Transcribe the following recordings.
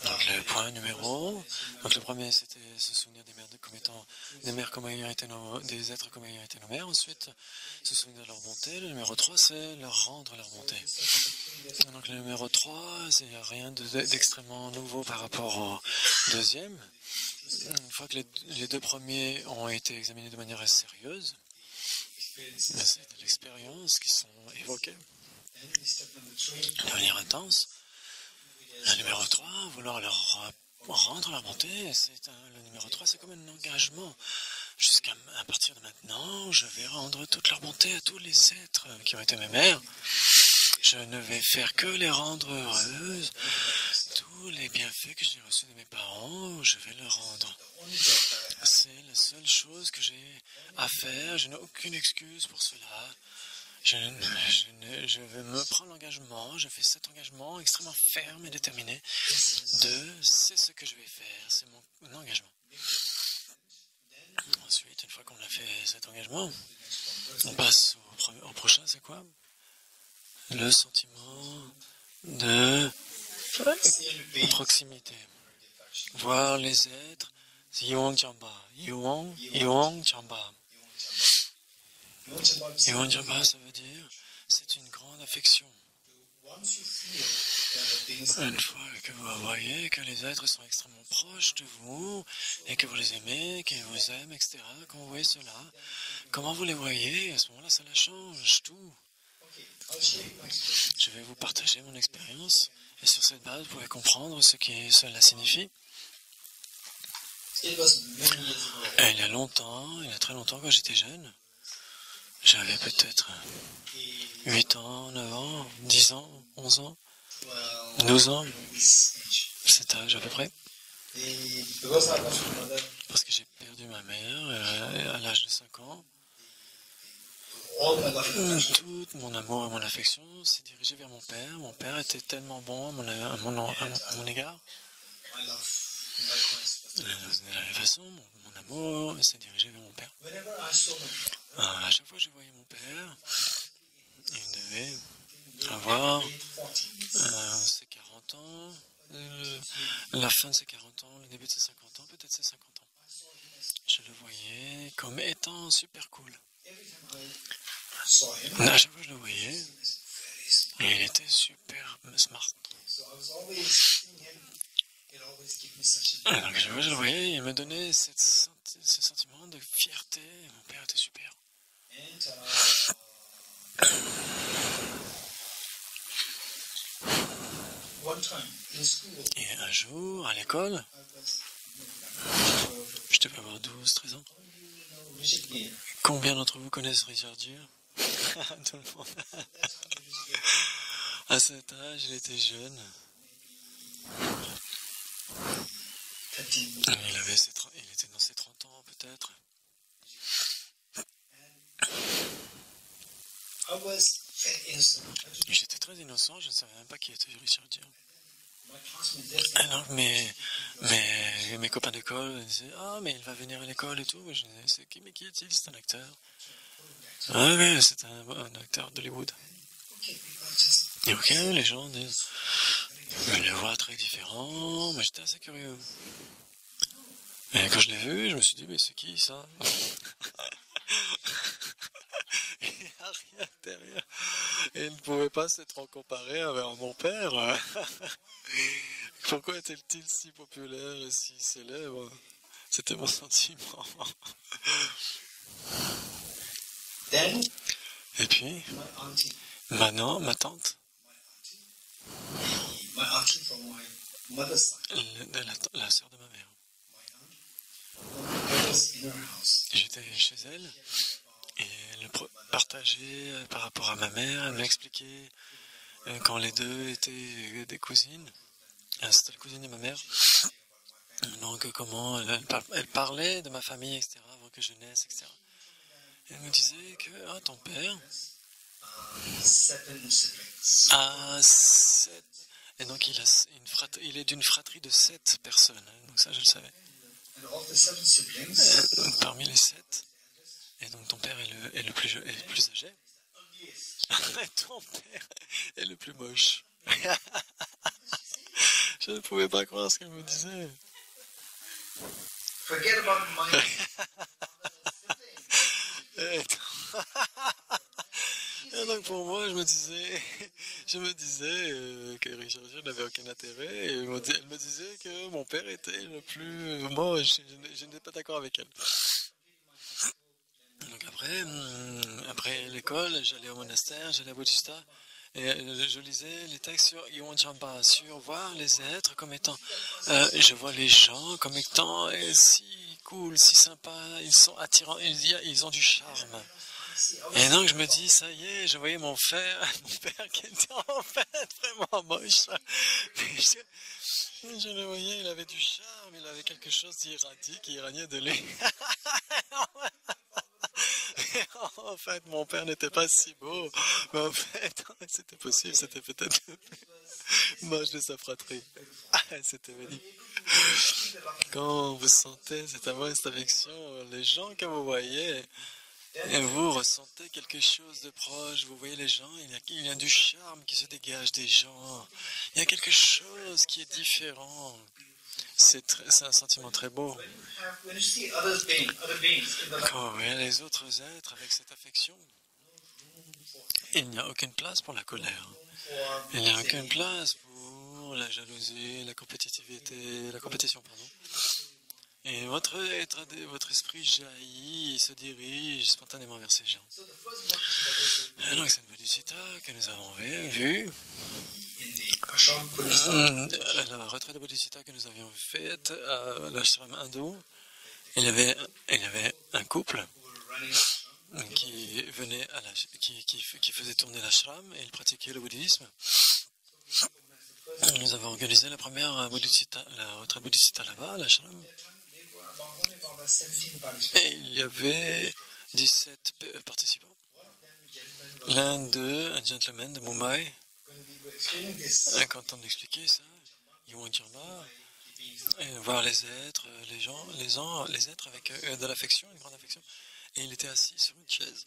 Donc le point numéro, donc le premier c'était se souvenir des mères comme étant des mères comme ayant été des êtres comme ayant été nos mères. Ensuite se souvenir de leur bonté. Le numéro 3 c'est leur rendre leur bonté. Donc le numéro 3 c'est rien d'extrêmement nouveau par rapport au deuxième. Une fois que les deux premiers ont été examinés de manière assez sérieuse, c'est de l'expérience qui sont évoquées de manière intense. Le numéro 3, vouloir leur rendre leur bonté, le numéro 3, c'est comme un engagement. Jusqu'à partir de maintenant, je vais rendre toute leur bonté à tous les êtres qui ont été mes mères. Je ne vais faire que les rendre heureuses. Tous les bienfaits que j'ai reçus de mes parents, je vais leur rendre. C'est la seule chose que j'ai à faire. Je n'ai aucune excuse pour cela. Je me prends l'engagement, je fais cet engagement extrêmement ferme et déterminé c'est ce que je vais faire, c'est mon engagement. Ensuite, une fois qu'on a fait cet engagement, on passe au prochain, c'est quoi? Le sentiment de proximité. Voir les êtres, c'est Yuong Chamba. Yuong Chamba. Yuong Chamba, ça veut dire, c'est une grande affection. Une fois que vous voyez que les êtres sont extrêmement proches de vous et que vous les aimez, qu'ils vous aiment, etc., quand vous voyez cela, comment vous les voyez, à ce moment-là, ça la change tout. Je vais vous partager mon expérience et sur cette base, vous pouvez comprendre ce que cela signifie. Et il y a très longtemps, quand j'étais jeune, j'avais peut-être 8 ans, 9 ans, 10 ans, 11 ans, 12 ans, cet âge à peu près. Parce que j'ai perdu ma mère à l'âge de 5 ans. Tout mon amour et mon affection s'est dirigé vers mon père. Mon père était tellement bon à mon égard. De la même façon, mon amour s'est dirigé vers mon père. À chaque fois que je voyais mon père, il devait avoir ses 40 ans, la fin de ses 40 ans, le début de ses 50 ans, peut-être ses 50 ans. Je le voyais comme étant super cool. À chaque fois que je le voyais, il était super smart. Donc je le voyais, il me donnait ce sentiment de fierté. Mon père était super. Et un jour, à l'école, je devais avoir 12, 13 ans. Combien d'entre vous connaissent Richard Gere? Tout le monde. À cet âge, il était jeune. Il était dans ses 30 ans, peut-être. J'étais très innocent, je ne savais même pas qui était Richard Gere. Alors, mes copains d'école disaient « Ah, mais il va venir à l'école et tout. » Je disais « Mais qui est-il? C'est un acteur. » Ah oui, c'est un acteur d'Hollywood. Et ok, les gens disent « Je le vois très différent. » Mais j'étais assez curieux. Et quand je l'ai vu, je me suis dit « Mais c'est qui ça ?» Il n'y a rien derrière. Et il ne pouvait pas s'être en comparé avec mon père. Pourquoi était-il si populaire et si célèbre? C'était mon sentiment. Et puis, maintenant, ma tante, la sœur de ma mère, j'étais chez elle et elle partageait par rapport à ma mère, elle m'expliquait quand les deux étaient des cousines. C'était la cousine de ma mère. Donc comment elle parlait de ma famille, etc., avant que je naisse, etc. Elle me disait que ton père a 7. Et donc il est d'une fratrie de 7 personnes. Donc ça, je le savais. Parmi les 7, et donc ton père est le plus âgé. Ton père est le plus moche. Je ne pouvais pas croire ce qu'elle me disait. Et donc pour moi, je me disais que Richard n'avait aucun intérêt. Et elle me disait que mon père était le plus moche. Je n'étais pas d'accord avec elle. Donc après l'école, j'allais au monastère, j'allais à Bodhista. Et je lisais les textes sur Iwon Champa, sur voir les êtres comme étant... je vois les gens comme étant si cool, si sympas, ils sont attirants, ils ont du charme. Et donc je me dis, ça y est, je voyais mon père qui était en fait vraiment moche. Je le voyais, il avait du charme, il avait quelque chose d'irradique qui irradiait de lui. En fait, mon père n'était pas si beau, mais en fait, c'était possible, c'était peut-être le plus moche de sa fratrie. C'était magnifique. Quand vous sentez cet amour et cette affection, les gens que vous voyez, et vous ressentez quelque chose de proche, vous voyez les gens, il y a du charme qui se dégage des gens, il y a quelque chose qui est différent. C'est un sentiment très beau. Quand vous voyez les autres êtres avec cette affection, il n'y a aucune place pour la colère. Il n'y a aucune place pour la jalousie, la compétition, pardon. Et votre esprit jaillit, se dirige spontanément vers ces gens. Et donc cette bodhisattva que nous avons vue, la retraite de bodhisattva que nous avions faite à l'ashram hindou, il y avait un couple qui venait qui faisait tourner l'ashram et il pratiquait le bouddhisme. Nous avons organisé la première la retraite bodhisattva là-bas, à l'ashram. Et il y avait 17 participants. L'un d'eux, un gentleman de Mumbai, quand on expliquait ça, Iwon Champa, voir les êtres, les êtres avec de l'affection, une grande affection. Et il était assis sur une chaise.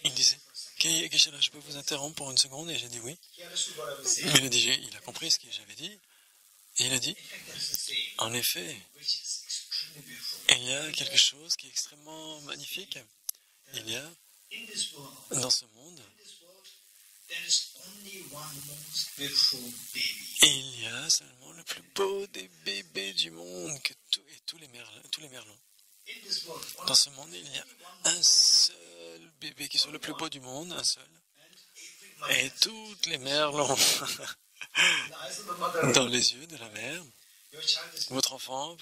Il disait, Geshe-la, je peux vous interrompre pour une seconde? Et j'ai dit oui. Il a compris ce que j'avais dit. Et il a dit, en effet, il y a quelque chose qui est extrêmement magnifique. Il y a, dans ce monde, il y a seulement le plus beau des bébés du monde, tous les merlons. Dans ce monde, il y a un seul bébé qui soit le plus beau du monde, un seul. Et toutes les merlons dans les yeux de la mère. Votre enfant,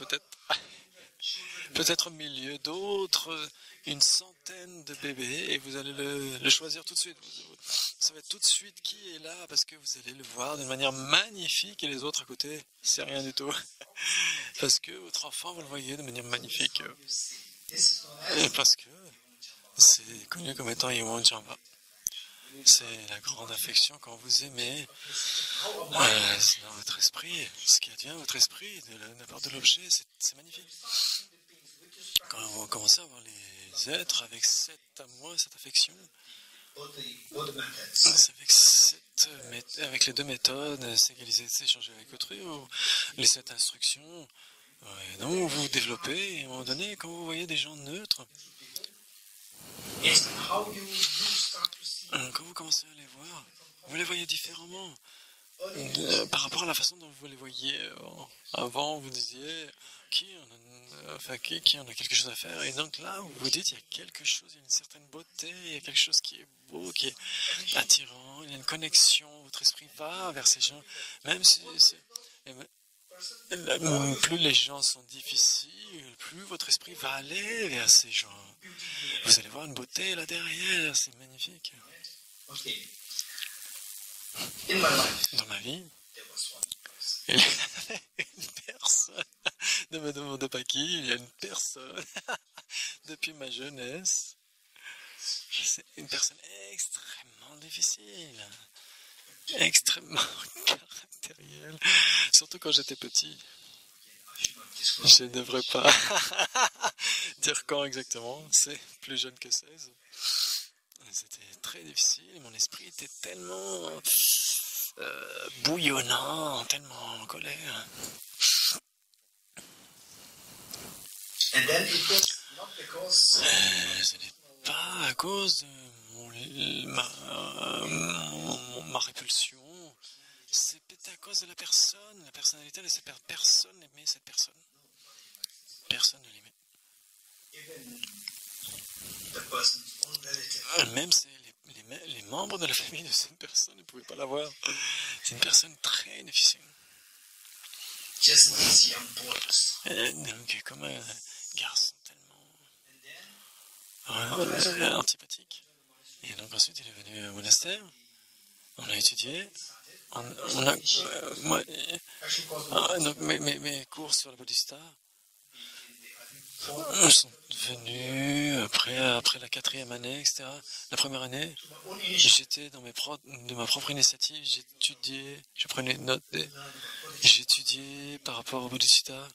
peut-être au milieu d'autres, une centaine de bébés, et vous allez le choisir tout de suite. Vous savez tout de suite qui est là, parce que vous allez le voir d'une manière magnifique, et les autres à côté, c'est rien du tout. Parce que votre enfant, vous le voyez de manière magnifique. Et parce que c'est connu comme étant Iwon Champa. C'est la grande affection quand vous aimez dans votre esprit. Ce qui advient votre esprit, de n'importe de l'objet, c'est magnifique. Quand vous commencez à voir les êtres avec cet amour, cette affection, avec les deux méthodes, s'égaliser, s'échanger avec autrui, ou les 7 instructions, donc vous développez, et à un moment donné, quand vous voyez des gens neutres, Quand vous commencez à les voir, vous les voyez différemment. Par rapport à la façon dont vous les voyiez avant, vous disiez qui en a quelque chose à faire. Et donc là, vous vous dites, il y a quelque chose, il y a une certaine beauté, il y a quelque chose qui est beau, qui est attirant, il y a une connexion, votre esprit va vers ces gens, même si plus les gens sont difficiles, plus votre esprit va aller vers ces gens. Vous allez voir une beauté là derrière, c'est magnifique. Dans ma vie, il y avait une personne, ne me demandez pas qui, il y a une personne, depuis ma jeunesse, c'est une personne extrêmement difficile, extrêmement caractérielle, surtout quand j'étais petit. Je ne devrais pas dire quand exactement, c'est plus jeune que 16. C'était très difficile, mon esprit était tellement bouillonnant, tellement en colère. Ce n'est pas à cause de ma répulsion, c'était à cause de la personne, la personnalité de cette personne. Personne n'aimait cette personne. Personne ne l'aimait. Même les membres de la famille de cette personne ne pouvaient pas la voir. C'est une personne très difficile. Donc, comme un garçon tellement antipathique. Et donc ensuite il est venu au monastère. On a étudié. Donc mes cours sur le Bodhisattva sont venus après la 4e année, etc. La première année, j'étais de ma propre initiative, j'étudiais, je prenais une note, j'étudiais par rapport au Bodhisattva,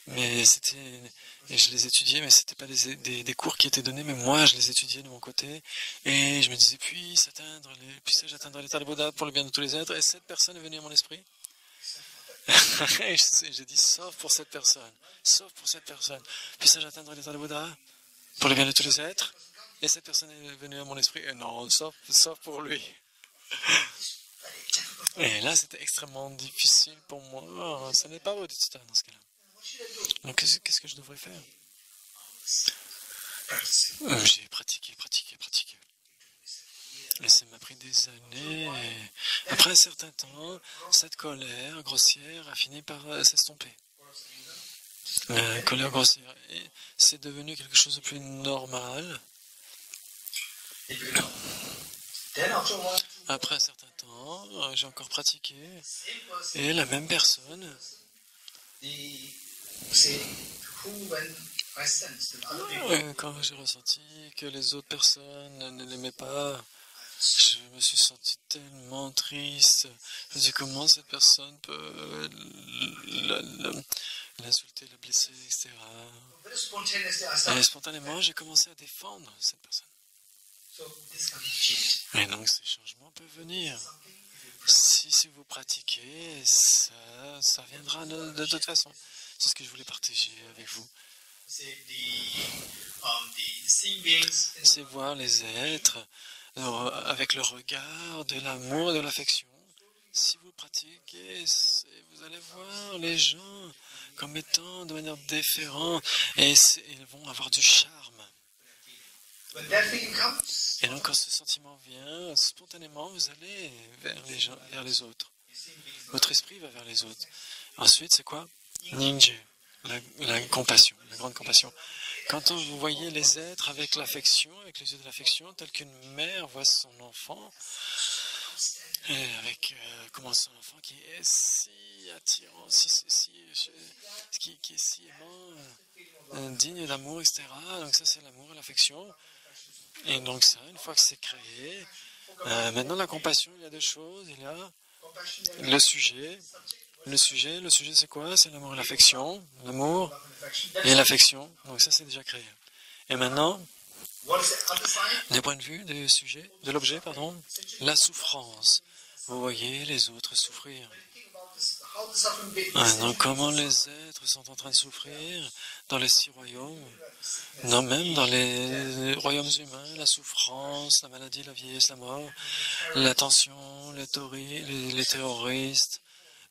mais je les étudiais, mais c'était pas des cours qui étaient donnés, mais moi je les étudiais de mon côté, et je me disais, puis j'atteindrai l'état de Bouddha pour le bien de tous les êtres, et cette personne est venue à mon esprit. J'ai dit, sauf pour cette personne, puis ça j'atteindrai l'état de Bouddha pour le bien de tous les êtres, et cette personne est venue à mon esprit, et non, sauf pour lui. Et là c'était extrêmement difficile pour moi, ce n'est pas Bodhisattva dans ce cas-là. Donc qu'est-ce que je devrais faire? J'ai pratiqué. Et ça m'a pris des années. Et après un certain temps, cette colère grossière a fini par s'estomper. La colère grossière. Et c'est devenu quelque chose de plus normal. Après un certain temps, j'ai encore pratiqué. Et la même personne... Quand j'ai ressenti que les autres personnes ne l'aimaient pas, je me suis senti tellement triste. Je me dis comment cette personne peut l'insulter, la blesser, etc. Et spontanément, j'ai commencé à défendre cette personne. Et donc ces changements peuvent venir. Si vous pratiquez, ça viendra de toute façon. C'est ce que je voulais partager avec vous. C'est voir les êtres avec le regard de l'amour, de l'affection. Si vous pratiquez, vous allez voir les gens comme étant de manière différente et ils vont avoir du charme. Et donc quand ce sentiment vient, spontanément vous allez vers les autres. Votre esprit va vers les autres. Ensuite, c'est quoi? Ninja, la compassion, la grande compassion. Quand vous voyez les êtres avec l'affection, avec les yeux de l'affection, tel qu'une mère voit son enfant, avec comment son enfant qui est si attirant, qui est si aimant, digne d'amour, etc. Donc ça c'est l'amour et l'affection. Et donc ça, une fois que c'est créé, maintenant la compassion, il y a deux choses. Il y a le sujet. Le sujet c'est quoi? C'est l'amour et l'affection. L'amour et l'affection. Donc ça, c'est déjà créé. Et maintenant, du point de vue du sujet, de l'objet, la souffrance. Vous voyez les autres souffrir. Donc, comment les êtres sont en train de souffrir dans les 6 royaumes, non, même dans les royaumes humains, la souffrance, la maladie, la vieillesse, la mort, la tension, les terroristes,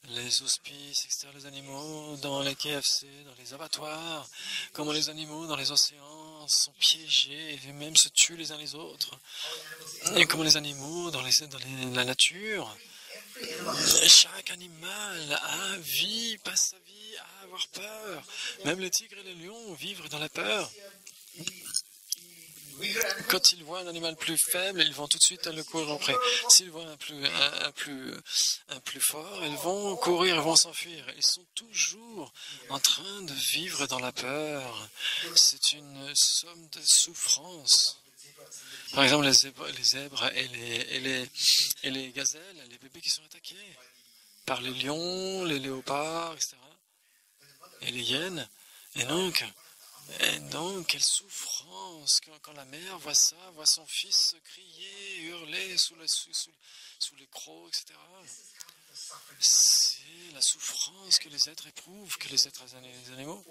les hospices, etc., les animaux dans les KFC, dans les abattoirs, comment les animaux dans les océans sont piégés et même se tuent les uns les autres, et comment les animaux dans la nature, chaque animal passe sa vie à avoir peur, même les tigres et les lions vivent dans la peur. Quand ils voient un animal plus faible, ils vont tout de suite le courir après. S'ils voient un plus fort, ils vont courir, ils vont s'enfuir. Ils sont toujours en train de vivre dans la peur. C'est une somme de souffrance. Par exemple, les zèbres et les gazelles, les bébés qui sont attaqués par les lions, les léopards, etc. Et les hyènes. Et donc, quelle souffrance quand la mère voit ça, voit son fils crier, hurler sous les crocs, etc. C'est la souffrance que les êtres éprouvent, que les êtres les animaux.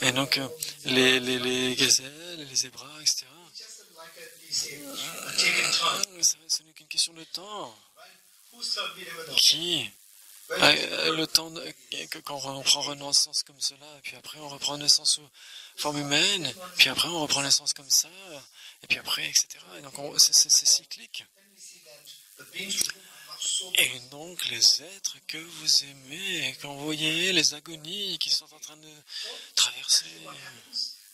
Et donc, les gazelles, les zébras, etc. Ce n'est qu'une question de temps. Le temps quand on prend naissance comme cela, et puis après on reprend naissance sous forme humaine, puis après on reprend naissance comme ça, et puis après, etc. Et donc c'est cyclique. Et donc les êtres que vous aimez, quand vous voyez les agonies qui sont en train de traverser,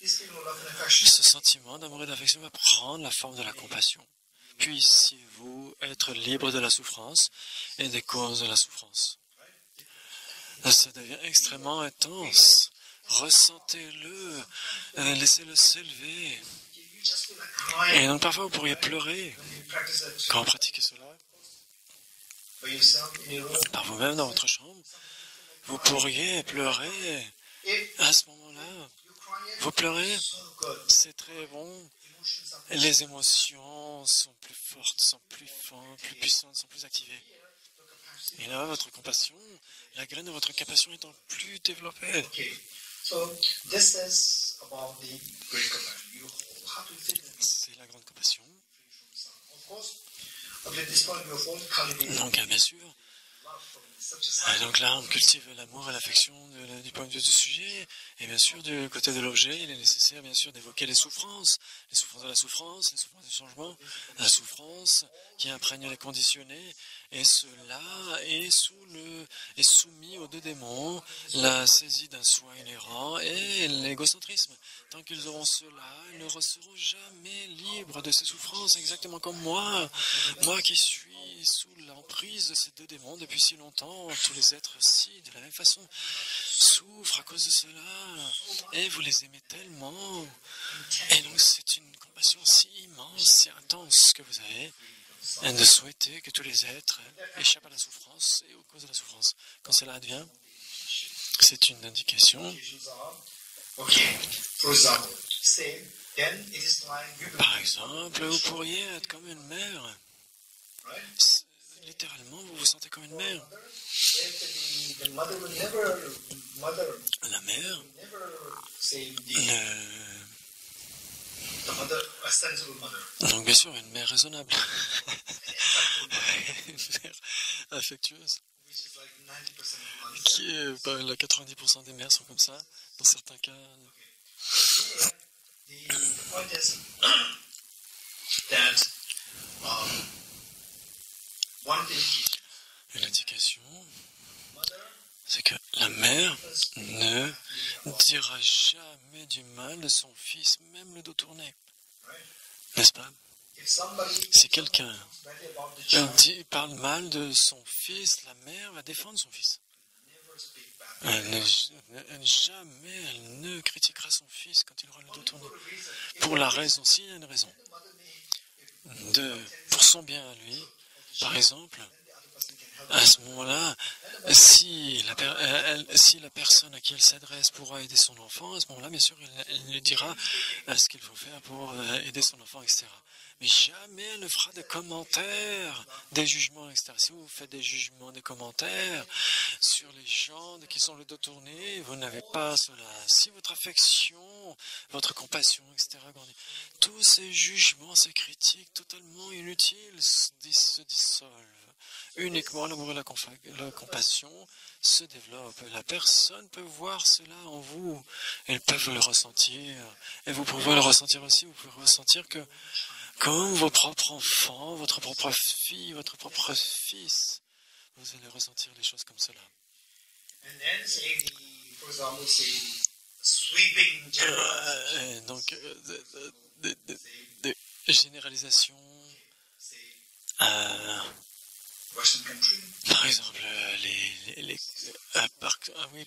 ce sentiment d'amour et d'affection va prendre la forme de la compassion. Puissiez-vous être libre de la souffrance et des causes de la souffrance. Ça devient extrêmement intense. Ressentez-le, laissez-le s'élever. Et donc parfois vous pourriez pleurer quand vous pratiquez cela. Par vous-même dans votre chambre, vous pourriez pleurer. À ce moment-là, vous pleurez, c'est très bon. Les émotions sont plus fortes, sont plus puissantes, sont plus activées. Et là, votre compassion, la graine de votre compassion étant plus développée. C'est la grande compassion. Donc, bien sûr, donc là, on cultive l'amour et l'affection du point de vue du sujet, et bien sûr, du côté de l'objet, il est nécessaire, bien sûr, d'évoquer les souffrances de la souffrance, les souffrances du changement, la souffrance qui imprègne les conditionnés, et cela est soumis aux 2 démons, la saisie d'un soi inhérent et l'égocentrisme. Tant qu'ils auront cela, ils ne seront jamais libres de ces souffrances, exactement comme moi qui suis sous l'emprise de ces 2 démons depuis si longtemps. Tous les êtres aussi, de la même façon, souffrent à cause de cela, et vous les aimez tellement. Et donc c'est une compassion si immense, si intense que vous avez, et de souhaiter que tous les êtres échappent à la souffrance et aux causes de la souffrance. Quand cela advient, c'est une indication. Par exemple, vous pourriez être comme une mère. Littéralement, vous vous sentez comme une mère. La mère, donc bien sûr, une mère raisonnable, une mère affectueuse, qui est, 90% des mères sont comme ça, dans certains cas. Une indication, c'est que la mère ne dira jamais du mal de son fils, même le dos tourné. N'est-ce pas? Si quelqu'un parle mal de son fils, la mère va défendre son fils. Jamais elle ne critiquera son fils quand il aura le dos tourné. Pour la raison, s'il y a une raison, pour son bien à lui, par exemple, à ce moment-là, Si la personne à qui elle s'adresse pourra aider son enfant, à ce moment-là, bien sûr, elle lui dira ce qu'il faut faire pour aider son enfant, etc. Mais jamais elle ne fera de commentaires, des jugements, etc. Si vous faites des jugements, des commentaires sur les gens qui sont le dos tourné, vous n'avez pas cela. Si votre affection, votre compassion, etc., grandit, tous ces jugements, ces critiques totalement inutiles se dissolvent. Uniquement l'amour et la compassion se développent. La personne peut voir cela en vous. Elles peuvent le ressentir. Et vous pouvez le ressentir aussi. Vous pouvez ressentir que comme vos propres enfants, votre propre fille, votre propre fils, vous allez ressentir les choses comme cela. Donc, des généralisations. Par exemple,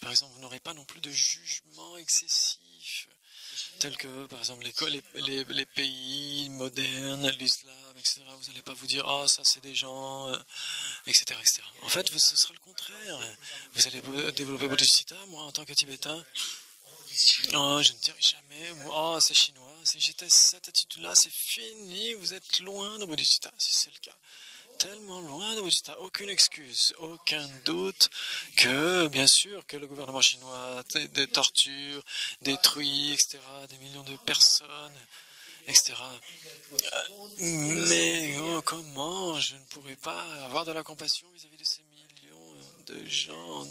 par exemple, vous n'aurez pas non plus de jugement excessif, tel que, par exemple, les pays modernes, l'islam, etc. Vous n'allez pas vous dire, ah, ça c'est des gens, etc., etc. En fait, ce sera le contraire. Vous allez développer votre cita, moi, en tant que Tibétain. Oh, je ne dirai jamais, oh, c'est chinois. Si j'étais cette attitude-là, c'est fini, vous êtes loin de Bodhisattva, si c'est le cas. Tellement loin de Bodhisattva, aucune excuse, aucun doute que, bien sûr, que le gouvernement chinois des tortures, détruit, etc., des millions de personnes, etc. Mais comment je ne pourrais pas avoir de la compassion vis-à-vis de ces millions de gens?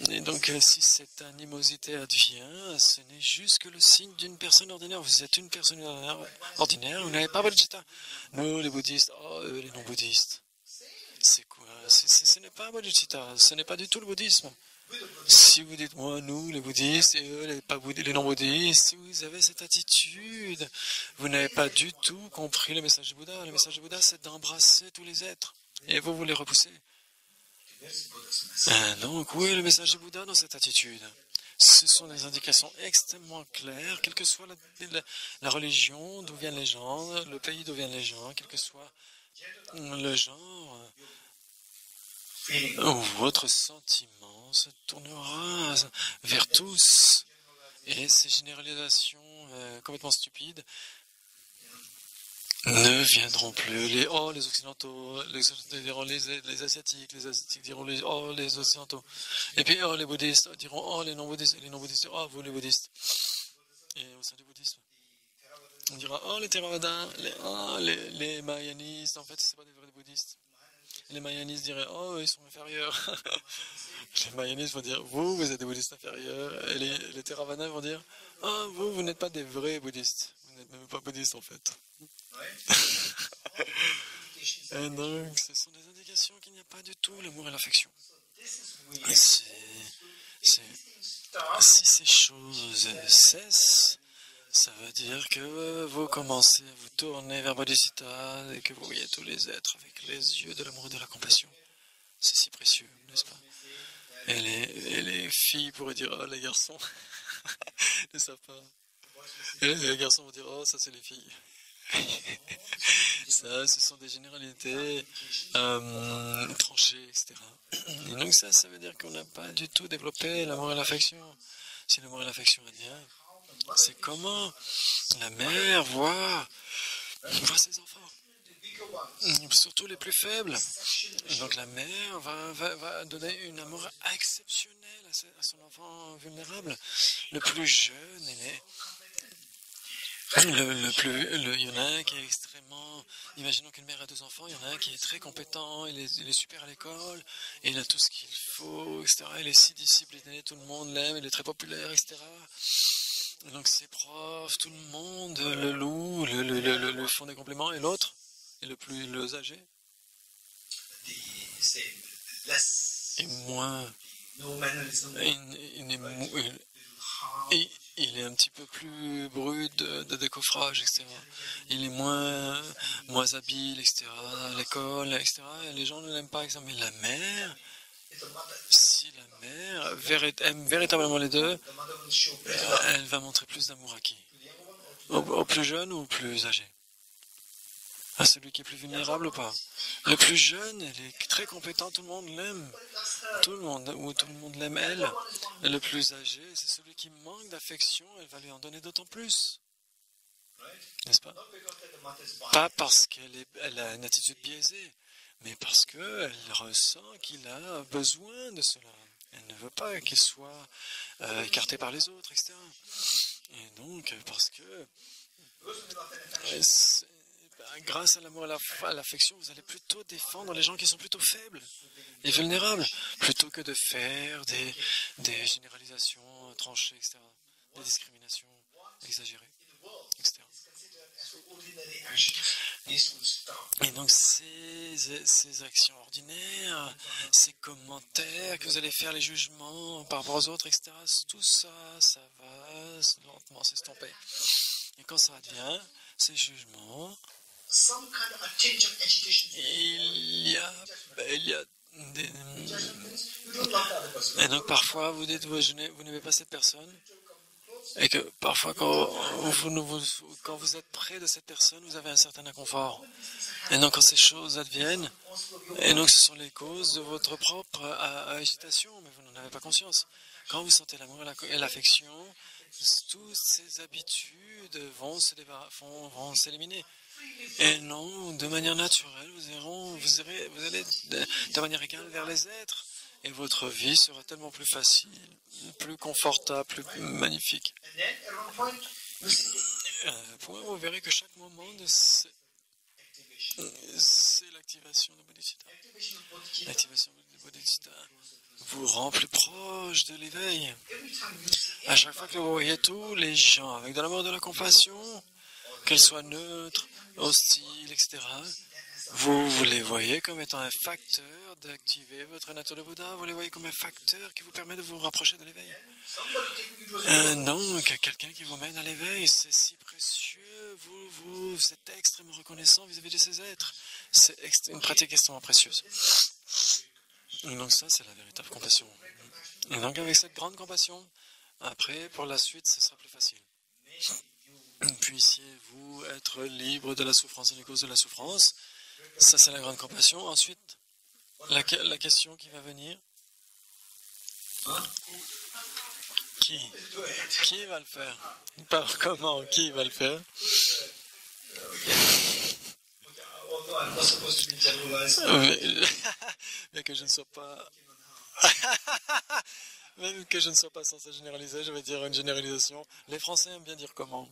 Et donc, si cette animosité advient, ce n'est juste que le signe d'une personne ordinaire. Vous êtes une personne ordinaire, vous n'avez pas bodhicitta. Nous, les bouddhistes, eux, les non-bouddhistes. C'est quoi? Ce n'est pas bodhicitta, ce n'est pas du tout le bouddhisme. Si vous dites, moi, nous, les bouddhistes, et eux, les non-bouddhistes, si vous avez cette attitude, vous n'avez pas du tout compris le message du Bouddha. Le message du Bouddha, c'est d'embrasser tous les êtres. Et vous les repoussez. Donc, où est le message du Bouddha dans cette attitude? Ce sont des indications extrêmement claires, quelle que soit la religion, d'où viennent les gens, le pays d'où viennent les gens, quel que soit le genre, votre sentiment se tournera vers tous. Et ces généralisations complètement stupides ne viendront plus. Les occidentaux, les asiatiques diront les occidentaux. Et puis les bouddhistes diront les non-bouddhistes, et les non-bouddhistes diront vous les bouddhistes. Et au sein du bouddhisme, on dira les Théravada, les Mahayanistes, en fait c'est pas des vrais bouddhistes. Les Mahayanistes diraient ils sont inférieurs. Les Mahayanistes vont dire vous êtes des bouddhistes inférieurs. Et les Theravada vont dire vous n'êtes pas des vrais bouddhistes. Vous n'êtes même pas bouddhistes en fait. Et donc, ce sont des indications qu'il n'y a pas du tout l'amour et l'affection. Si ces choses cessent, ça veut dire que vous commencez à vous tourner vers Bodhisattva et que vous voyez tous les êtres avec les yeux de l'amour et de la compassion. C'est si précieux, n'est-ce pas? Et les filles pourraient dire les garçons ne savent pas. Et les garçons vont dire ça c'est les filles. Ça, ce sont des généralités tranchées, etc. Et donc ça veut dire qu'on n'a pas du tout développé l'amour et l'affection. Si l'amour et l'affection est bien, c'est comment la mère voit ses enfants, surtout les plus faibles. Donc la mère va donner un amour exceptionnel à son enfant vulnérable. Le plus jeune, il y en a un qui est extrêmement... Imaginons qu'une mère a 2 enfants, il y en a un qui est très compétent, il est super à l'école, et il a tout ce qu'il faut, etc. Il est si discipliné, tout le monde l'aime, il est très populaire, etc. Donc ses profs, tout le monde le loue, le font des compliments, et l'autre, et le âgé, est moins... Il est un petit peu plus brut de décoffrage, etc. Il est moins habile, etc. À l'école, etc. Et les gens ne l'aiment pas, etc. Mais la mère, si la mère aime véritablement les deux, elle va montrer plus d'amour à qui? Au plus jeune ou au plus âgé? à celui qui est plus vulnérable ou pas. Le plus jeune, elle est très compétent, tout le monde l'aime. Tout le monde l'aime elle. Et le plus âgé, c'est celui qui manque d'affection, elle va lui en donner d'autant plus. N'est-ce pas? Pas parce qu'elle a une attitude biaisée, mais parce qu'elle ressent qu'il a besoin de cela. Elle ne veut pas qu'il soit écarté par les autres, etc. Et donc, parce que grâce à l'amour et à l'affection, vous allez plutôt défendre les gens qui sont plutôt faibles et vulnérables, plutôt que de faire des généralisations tranchées, etc., des discriminations exagérées, etc. Et donc ces actions ordinaires, ces commentaires que vous allez faire, les jugements par rapport aux autres, etc., tout ça, ça va lentement s'estomper. Et quand ça advient, ces jugements, il y a des... Et donc parfois vous dites vous n'aimez pas cette personne, et que parfois quand vous êtes près de cette personne, vous avez un certain inconfort. Et donc quand ces choses adviennent, et donc ce sont les causes de votre propre agitation, mais vous n'en avez pas conscience. Quand vous sentez l'amour et l'affection, toutes ces habitudes vont s'éliminer. Et non, de manière naturelle, vous allez de manière égale vers les êtres. Et votre vie sera tellement plus facile, plus confortable, plus magnifique. Vous verrez que chaque moment, c'est l'activation de Bodhicitta. L'activation de Bodhicitta vous rend plus proche de l'éveil. À chaque fois que vous voyez tous les gens avec de l'amour et de la compassion, qu'elles soient neutres, hostiles, etc., vous les voyez comme étant un facteur d'activer votre nature de Bouddha. Vous les voyez comme un facteur qui vous permet de vous rapprocher de l'éveil. Non, quelqu'un qui vous mène à l'éveil, c'est si précieux. Vous êtes extrêmement reconnaissant vis-à-vis de ces êtres. C'est une pratique extrêmement précieuse. Et donc ça, c'est la véritable compassion. Et donc avec cette grande compassion, après, pour la suite, ce sera plus facile. Puissiez-vous être libre de la souffrance et des causes de la souffrance. Ça, c'est la grande compassion. Ensuite, la question qui va venir. Qui va le faire? Par comment? Qui va le faire? Mais que je ne sois pas... Même que je ne sois pas censé généraliser, je vais dire une généralisation. Les Français aiment bien dire comment.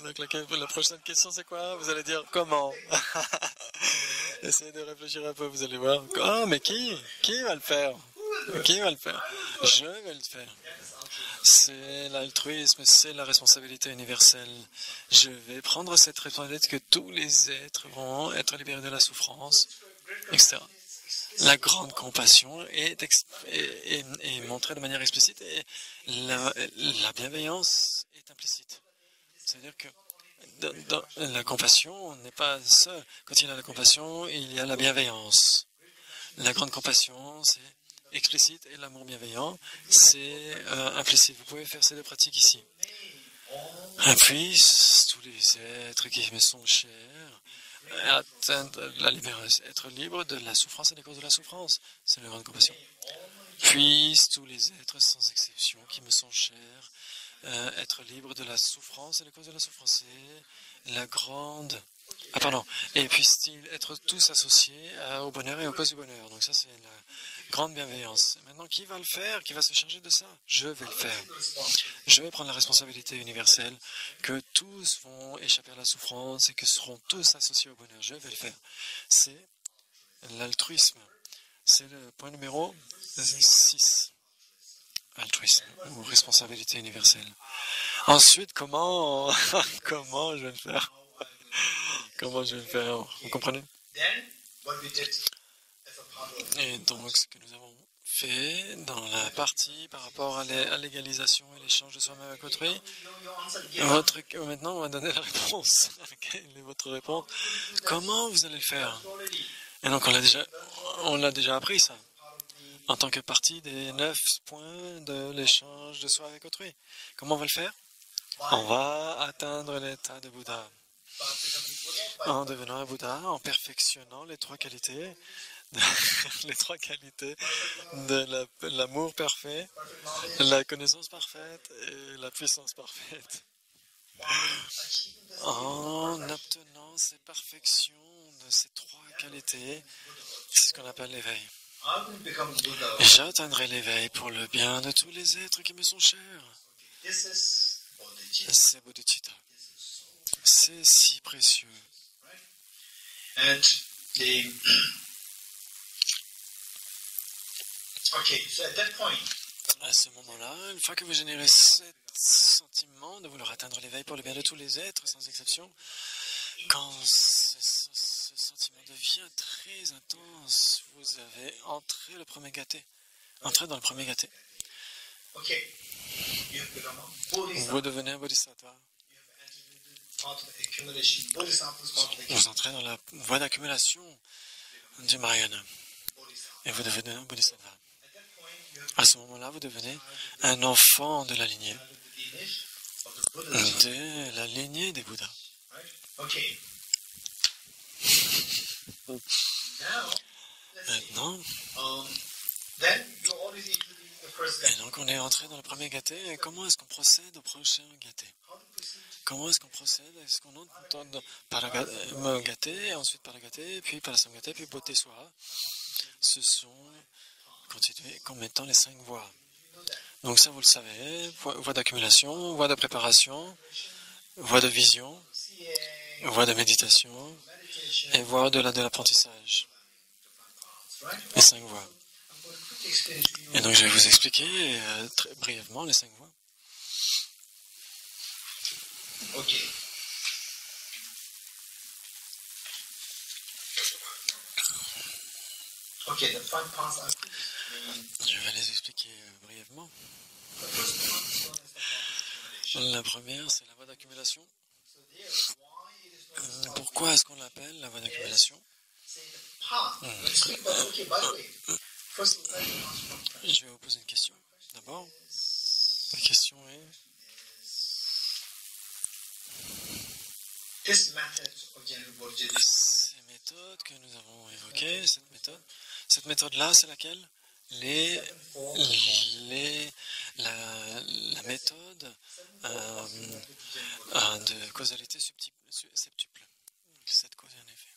Donc la prochaine question, c'est quoi? Vous allez dire comment? Essayez de réfléchir un peu, vous allez voir. Ah, mais qui? Qui va le faire? Qui va le faire? Je vais le faire. C'est l'altruisme, c'est la responsabilité universelle. Je vais prendre cette responsabilité que tous les êtres vont être libérés de la souffrance, etc. La grande compassion est montrée de manière explicite et la bienveillance est implicite. C'est-à-dire que dans la compassion n'est pas seule. Quand il y a la compassion, il y a la bienveillance. La grande compassion, c'est explicite et l'amour bienveillant, c'est implicite. Vous pouvez faire ces deux pratiques ici. Et puis, tous les êtres qui me sont chers, atteindre la libération, être libre de la souffrance et des causes de la souffrance. C'est la grande compassion. Puissent tous les êtres, sans exception, qui me sont chers, être libres de la souffrance et des causes de la souffrance. C'est la grande... Et puissent-ils être tous associés au bonheur et aux causes du bonheur. Donc ça, c'est la grande bienveillance. Maintenant, qui va le faire? Qui va se charger de ça? Je vais le faire. Je vais prendre la responsabilité universelle que tous vont échapper à la souffrance et que seront tous associés au bonheur. Je vais le faire. C'est l'altruisme. C'est le point numéro 6. Altruisme ou responsabilité universelle. Ensuite, comment je vais le faire? Comment je vais le faire? Vous comprenez? Et donc, ce que nous avons fait dans la partie par rapport à l'égalisation et l'échange de soi-même avec autrui, maintenant, on va donner la réponse. Quelle est votre réponse? Comment vous allez le faire? Et donc, on l'a déjà appris, ça, en tant que partie des 9 points de l'échange de soi avec autrui. Comment on va le faire? On va atteindre l'état de Bouddha. en devenant un Bouddha, en perfectionnant les trois qualités, les trois qualités de l'amour parfait, la connaissance parfaite et la puissance parfaite. En obtenant ces perfections de ces trois qualités, c'est ce qu'on appelle l'éveil. J'atteindrai l'éveil pour le bien de tous les êtres qui me sont chers. C'est bodhicitta. C'est si précieux. À ce moment-là, une fois que vous générez ce sentiment de vouloir atteindre l'éveil pour le bien de tous les êtres, sans exception, quand ce sentiment devient très intense, vous avez entré dans le premier gâté. Vous devenez un bodhisattva. Vous entrez dans la voie d'accumulation du Mahayana. Et vous devenez un bodhisattva. À ce moment-là, vous devenez un enfant de la lignée des Bouddhas. Maintenant, et donc on est entré dans le premier gâté. Et comment est-ce qu'on procède au prochain gâté? Comment est-ce qu'on procède? Est-ce qu'on entend par le gâté, ensuite par le gâté, puis par la samgate, puis beauté soi? Ce sont constitués comme étant les 5 voies. Donc ça, vous le savez, voie d'accumulation, voie de préparation, voie de vision, voie de méditation et voie de l'apprentissage. Les 5 voies. Et donc je vais vous expliquer très brièvement les 5 voies. Je vais les expliquer brièvement. La première, c'est la voie d'accumulation. Pourquoi est-ce qu'on l'appelle la voie d'accumulation? Je vais vous poser une question. D'abord, la question est... Ces méthodes que nous avons évoquées, cette méthode-là, c'est laquelle? La méthode de causalité septuple. 7 causes et un effet.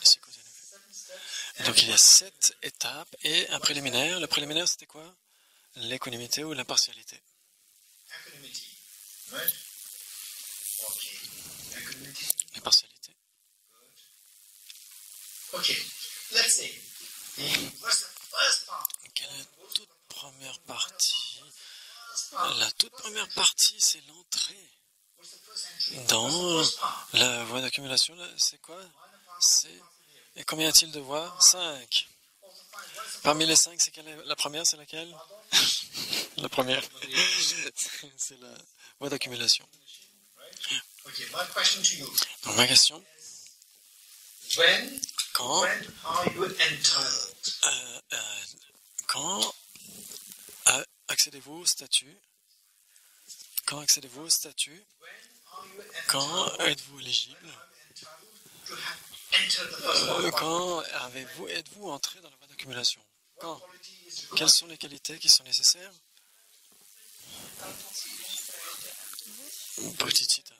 6 causes et un effet. Donc il y a 7 étapes et un préliminaire. Le préliminaire, c'était quoi? L'équanimité ou l'impartialité. L'impartialité. Quelle est la toute première partie? La toute première partie, c'est l'entrée dans la voie d'accumulation. C'est quoi? Et combien y a-t-il de voies? 5. Parmi les 5, c'est la première, c'est laquelle? La première, c'est la voie d'accumulation. Donc ma question, quand accédez-vous au statut? Quand accédez-vous au statut? Quand êtes-vous éligible? Quand êtes-vous entré dans la voie d'accumulation? Quand? Quelles sont les qualités qui sont nécessaires? Bodhicitta.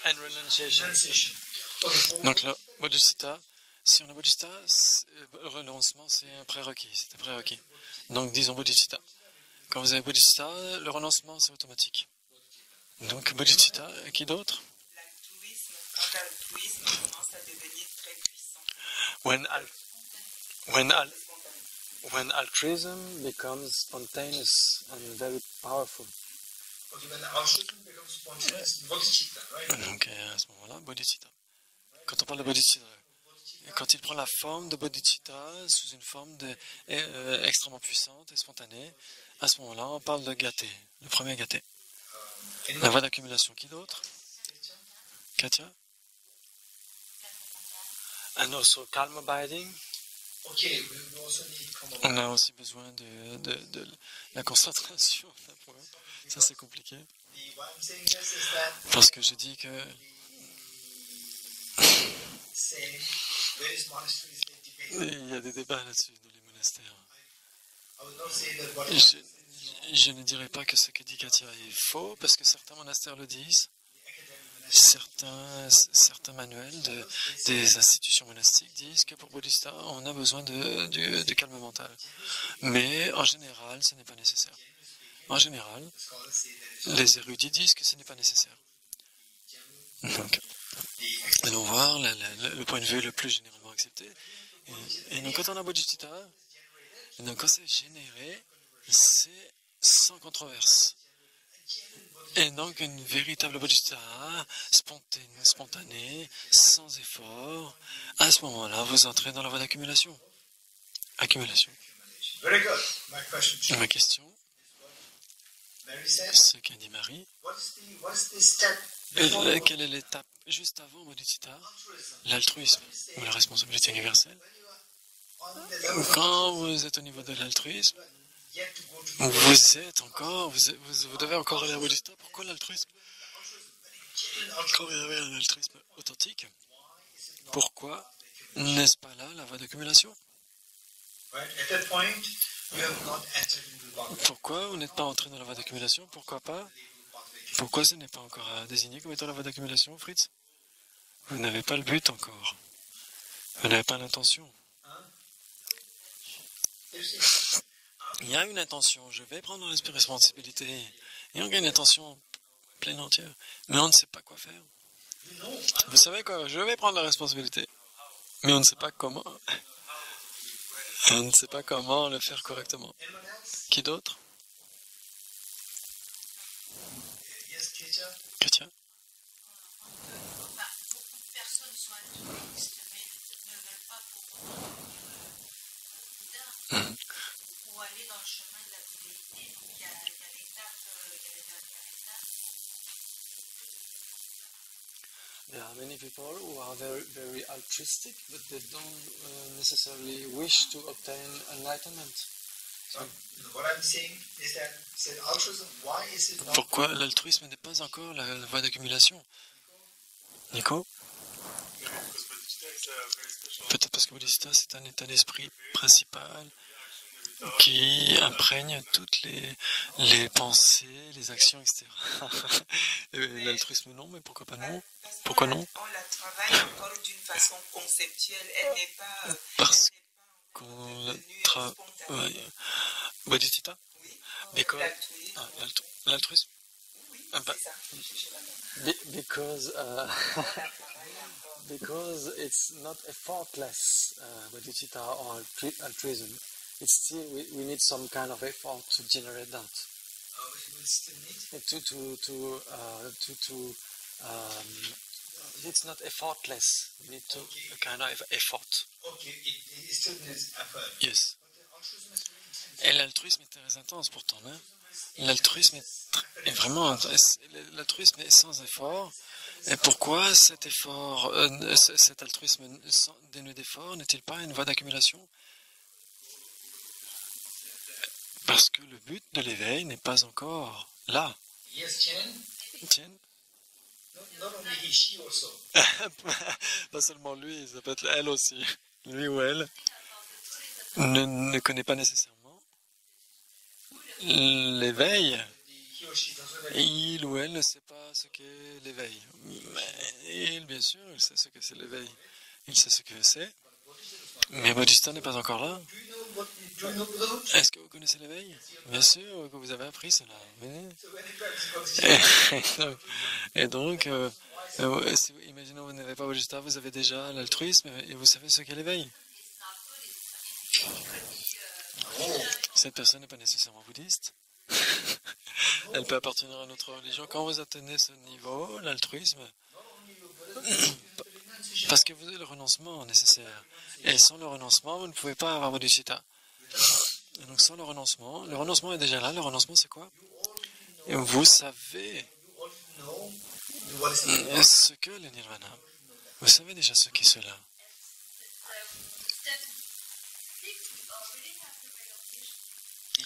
And renunciation. Donc le bodhicitta, si on a bodhicitta, le renoncement c'est un prérequis, Donc disons bodhicitta. Quand vous avez bodhicitta, le renoncement c'est automatique. Donc bodhicitta, qui d'autre? L'altruisme commence à devenir très puissant. When altruism becomes spontaneous and very powerful. Donc à ce moment-là, bodhicitta. Quand on parle de bodhicitta, quand il prend la forme de bodhicitta sous une forme extrêmement puissante et spontanée, à ce moment-là, on parle de gâté, le premier gâté. La voie d'accumulation, qui d'autre? Katia? And also calm abiding. On a aussi besoin de la concentration. Ça, c'est compliqué. Parce que je dis que il y a des débats là-dessus dans les monastères. Je ne dirais pas que ce que dit Katia est faux, parce que certains monastères le disent. Certains manuels des institutions monastiques disent que pour Bodhisattva, on a besoin de calme mental. Mais en général, ce n'est pas nécessaire. En général, les érudits disent que ce n'est pas nécessaire. Donc, allons voir le point de vue le plus généralement accepté. Et donc, quand on a Bodhisattva, donc quand c'est généré, c'est sans controverse. Et donc, une véritable bodhisattva, spontanée, sans effort, à ce moment-là, vous entrez dans la voie d'accumulation. Accumulation. Ma question, ce qu'a dit Marie, quelle est l'étape juste avant bodhisattva? L'altruisme, ou la responsabilité universelle. Quand vous êtes au niveau de l'altruisme, vous devez encore aller à bodhisattva. Pourquoi l'altruisme? Quand vous avez un altruisme authentique, pourquoi n'est-ce pas là la voie d'accumulation? Pourquoi vous n'êtes pas entré dans la voie d'accumulation? Pourquoi pas? Pourquoi ce n'est pas encore désigné comme étant la voie d'accumulation, Fritz? Vous n'avez pas le but encore. Vous n'avez pas l'intention. Il y a une intention, je vais prendre la responsabilité. Et on a une intention pleine entière. Mais on ne sait pas quoi faire. Vous savez quoi? Je vais prendre la responsabilité. Mais on ne sait pas comment. On ne sait pas comment le faire correctement. Qui d'autre? Katia? Beaucoup de personnes sont altruistes, mais ne veulent pas pour ou aller dans le chemin de la fidélité. Il y a l'étape, il y a la dernière étape. There are many people who are very, very altruistic, but they don't necessarily wish to obtain enlightenment. Pourquoi l'altruisme n'est pas encore la voie d'accumulation? Nico? Peut-être parce que Bodhisattva, c'est un état d'esprit principal qui imprègne toutes les pensées, les actions, etc. L'altruisme, non, mais pourquoi pas non? Pourquoi non? On la travaille encore d'une façon conceptuelle. Elle n'est pas... Parce qu'on travaille... Bodhisattva? Oui, L'altruisme? oui, c'est ça. Because it's not effortless bodhicitta or altruism. It's still we need some kind of effort to generate that. It's not effortless. We need to a kind of effort. It still needs effort. Yes. Et l'altruisme est très intense pourtant, hein? L'altruisme est vraiment l'altruisme est sans effort. Et pourquoi cet effort, cet altruisme dénué d'effort n'est-il pas une voie d'accumulation? Parce que le but de l'éveil n'est pas encore là. Yes, Chen. Tiens. Not only he, she also. Pas seulement lui, ça peut être elle aussi. Lui ou elle ne connaît pas nécessairement l'éveil. Et il ou elle ne sait pas ce qu'est l'éveil. Mais il, bien sûr, il sait ce que c'est l'éveil. Il sait ce que c'est. Mais Bodhisattva n'est pas encore là. Est-ce que vous connaissez l'éveil? Bien sûr, que vous avez appris cela. Et donc, imaginons que vous n'avez pas Bodhisattva, vous avez déjà l'altruisme et vous savez ce qu'est l'éveil. Cette personne n'est pas nécessairement bouddhiste. Elle peut appartenir à notre religion. Quand vous atteignez ce niveau, l'altruisme, parce que vous avez le renoncement nécessaire. Et sans le renoncement, vous ne pouvez pas avoir bodhicitta. Et donc sans le renoncement est déjà là. Le renoncement, c'est quoi? Et vous savez ce que le nirvana. Vous savez déjà ce qu'est cela.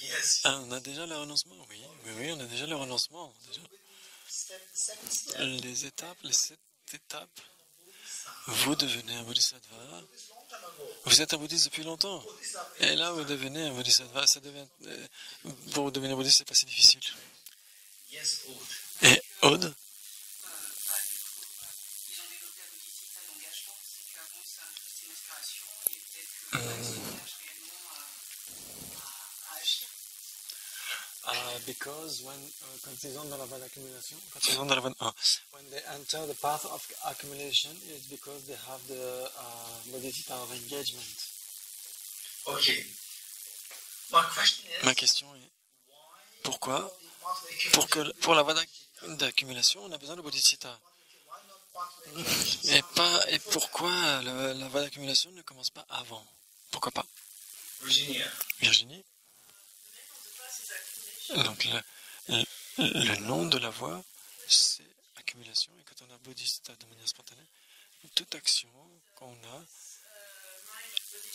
Yes. Ah, on a déjà le renoncement, oui. Oui, on a déjà le renoncement. Déjà. Second step. Les étapes, les 7 étapes, vous devenez un bodhisattva. This long time ago. Vous êtes un bouddhiste depuis longtemps. Et là, vous devenez un bodhisattva. Pour devenir bouddhiste, c'est pas si difficile. Yes, Aude. Et Aude, Ils ont développé un bodhisattva d'engagement, c'est qu'avant c'est une inspiration et peut-être que ils s'engagent réellement à agir. because quand ils ont dans la voie d'accumulation, when they enter the path of accumulation, it's because they have the bodhisattva of engagement. Okay. My question is, Ma question est, pourquoi, the path of accumulation, pour la voie d'accumulation, on a besoin de bodhisattva? why not path of accumulation? Et pourquoi la voie d'accumulation ne commence pas avant? Pourquoi pas? Virginia. Virginie? Donc le nom de la voie, c'est accumulation. Et quand on a bodhisattva de manière spontanée, toute action qu'on a,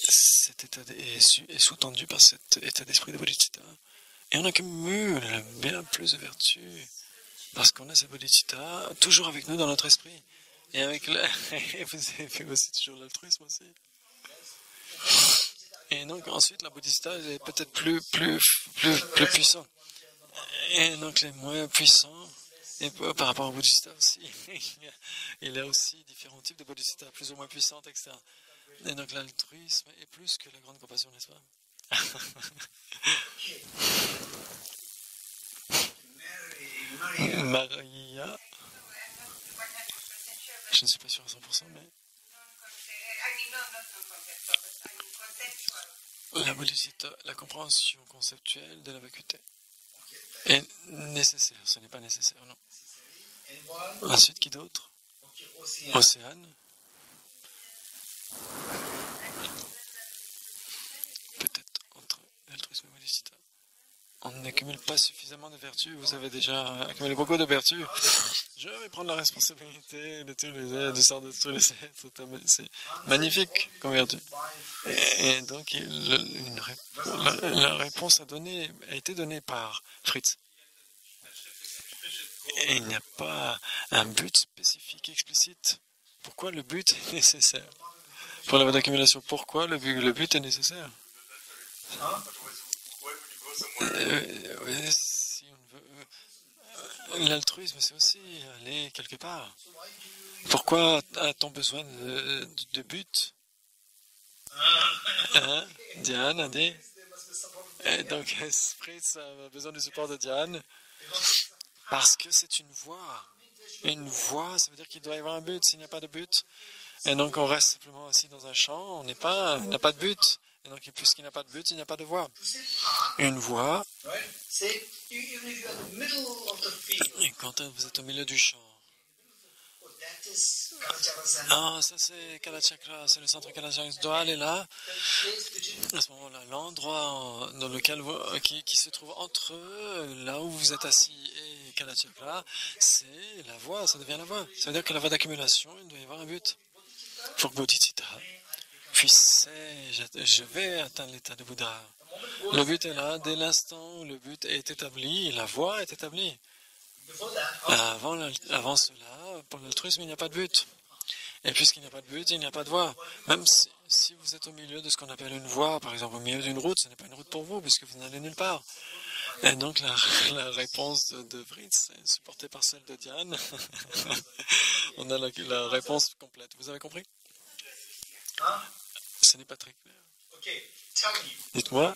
cet état est sous-tendu par cet état d'esprit de bodhisattva. Et on accumule bien plus de vertus parce qu'on a ce bodhisattva toujours avec nous dans notre esprit. Et avec et vous avez fait aussi toujours l'altruisme aussi. Et donc ensuite la bodhisattva est peut-être plus puissant. Et donc les moins puissants, et par rapport au bodhisattva aussi, il y a aussi différents types de bodhisattva, plus ou moins puissantes, etc. Et donc l'altruisme est plus que la grande compassion, n'est-ce pas? Maria, je ne suis pas sûr à 100%, mais la bodhisattva, la compréhension conceptuelle de la vacuité est nécessaire, ce n'est pas nécessaire, non. Ensuite, qui d'autre? Océane. Peut-être entre l'altruisme et bodhisattva. On n'accumule pas suffisamment de vertus. Vous avez déjà accumulé beaucoup de vertus. Je vais prendre la responsabilité de tous les êtres, de sorte de tous les êtres. C'est magnifique comme vertu. Et donc, la réponse a été donnée par Fritz. Et il n'y a pas un but spécifique, explicite. Pourquoi le but est nécessaire? Pour la voie d'accumulation, pourquoi le but est nécessaire? Si on veut, l'altruisme, c'est aussi aller quelque part. Pourquoi a-t-on besoin de but? Hein? Diane a dit. Et donc, Fritz a besoin du support de Diane. Parce que c'est une voie. Une voie, ça veut dire qu'il doit y avoir un but. S'il n'y a pas de but, et donc on reste simplement assis dans un champ, on n'a pas de but. Et donc, puisqu'il n'y a pas de but, il n'y a pas de voie. Une voie, et quand vous êtes au milieu du champ, ça c'est Kalachakra, c'est le centre Kalachakra, je dois aller là. À ce moment-là, l'endroit dans lequel qui se trouve entre là où vous êtes assis et Kalachakra, c'est la voie, ça devient la voie. Ça veut dire que la voie d'accumulation, il doit y avoir un but. Pour que Bodhicitta puisse, je vais atteindre l'état de Bouddha. Le but est là, dès l'instant où le but est établi, la voie est établie. Avant cela, pour l'altruisme, il n'y a pas de but. Et puisqu'il n'y a pas de but, il n'y a pas de voie. Même si vous êtes au milieu de ce qu'on appelle une voie, par exemple au milieu d'une route, ce n'est pas une route pour vous, puisque vous n'allez nulle part. Et donc la réponse de Fritz est supportée par celle de Diane. On a la réponse complète. Vous avez compris? Ce n'est pas très clair. Dites-moi.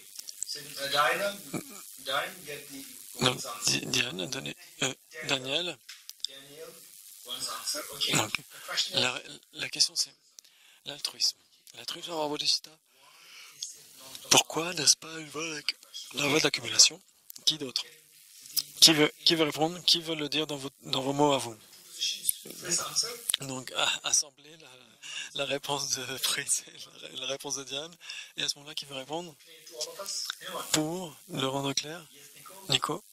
Non, Diane a donné. Daniel. Donc, la question c'est l'altruisme. L'altruisme en Bodhicitta. Pourquoi n'est-ce pas la voie d'accumulation? Qui d'autre? Qui veut répondre? Qui veut le dire dans vos mots à vous? Donc, assembler la réponse de Fritz et la réponse de Diane. Et à ce moment-là, qui veut répondre? Pour le rendre clair? Nico?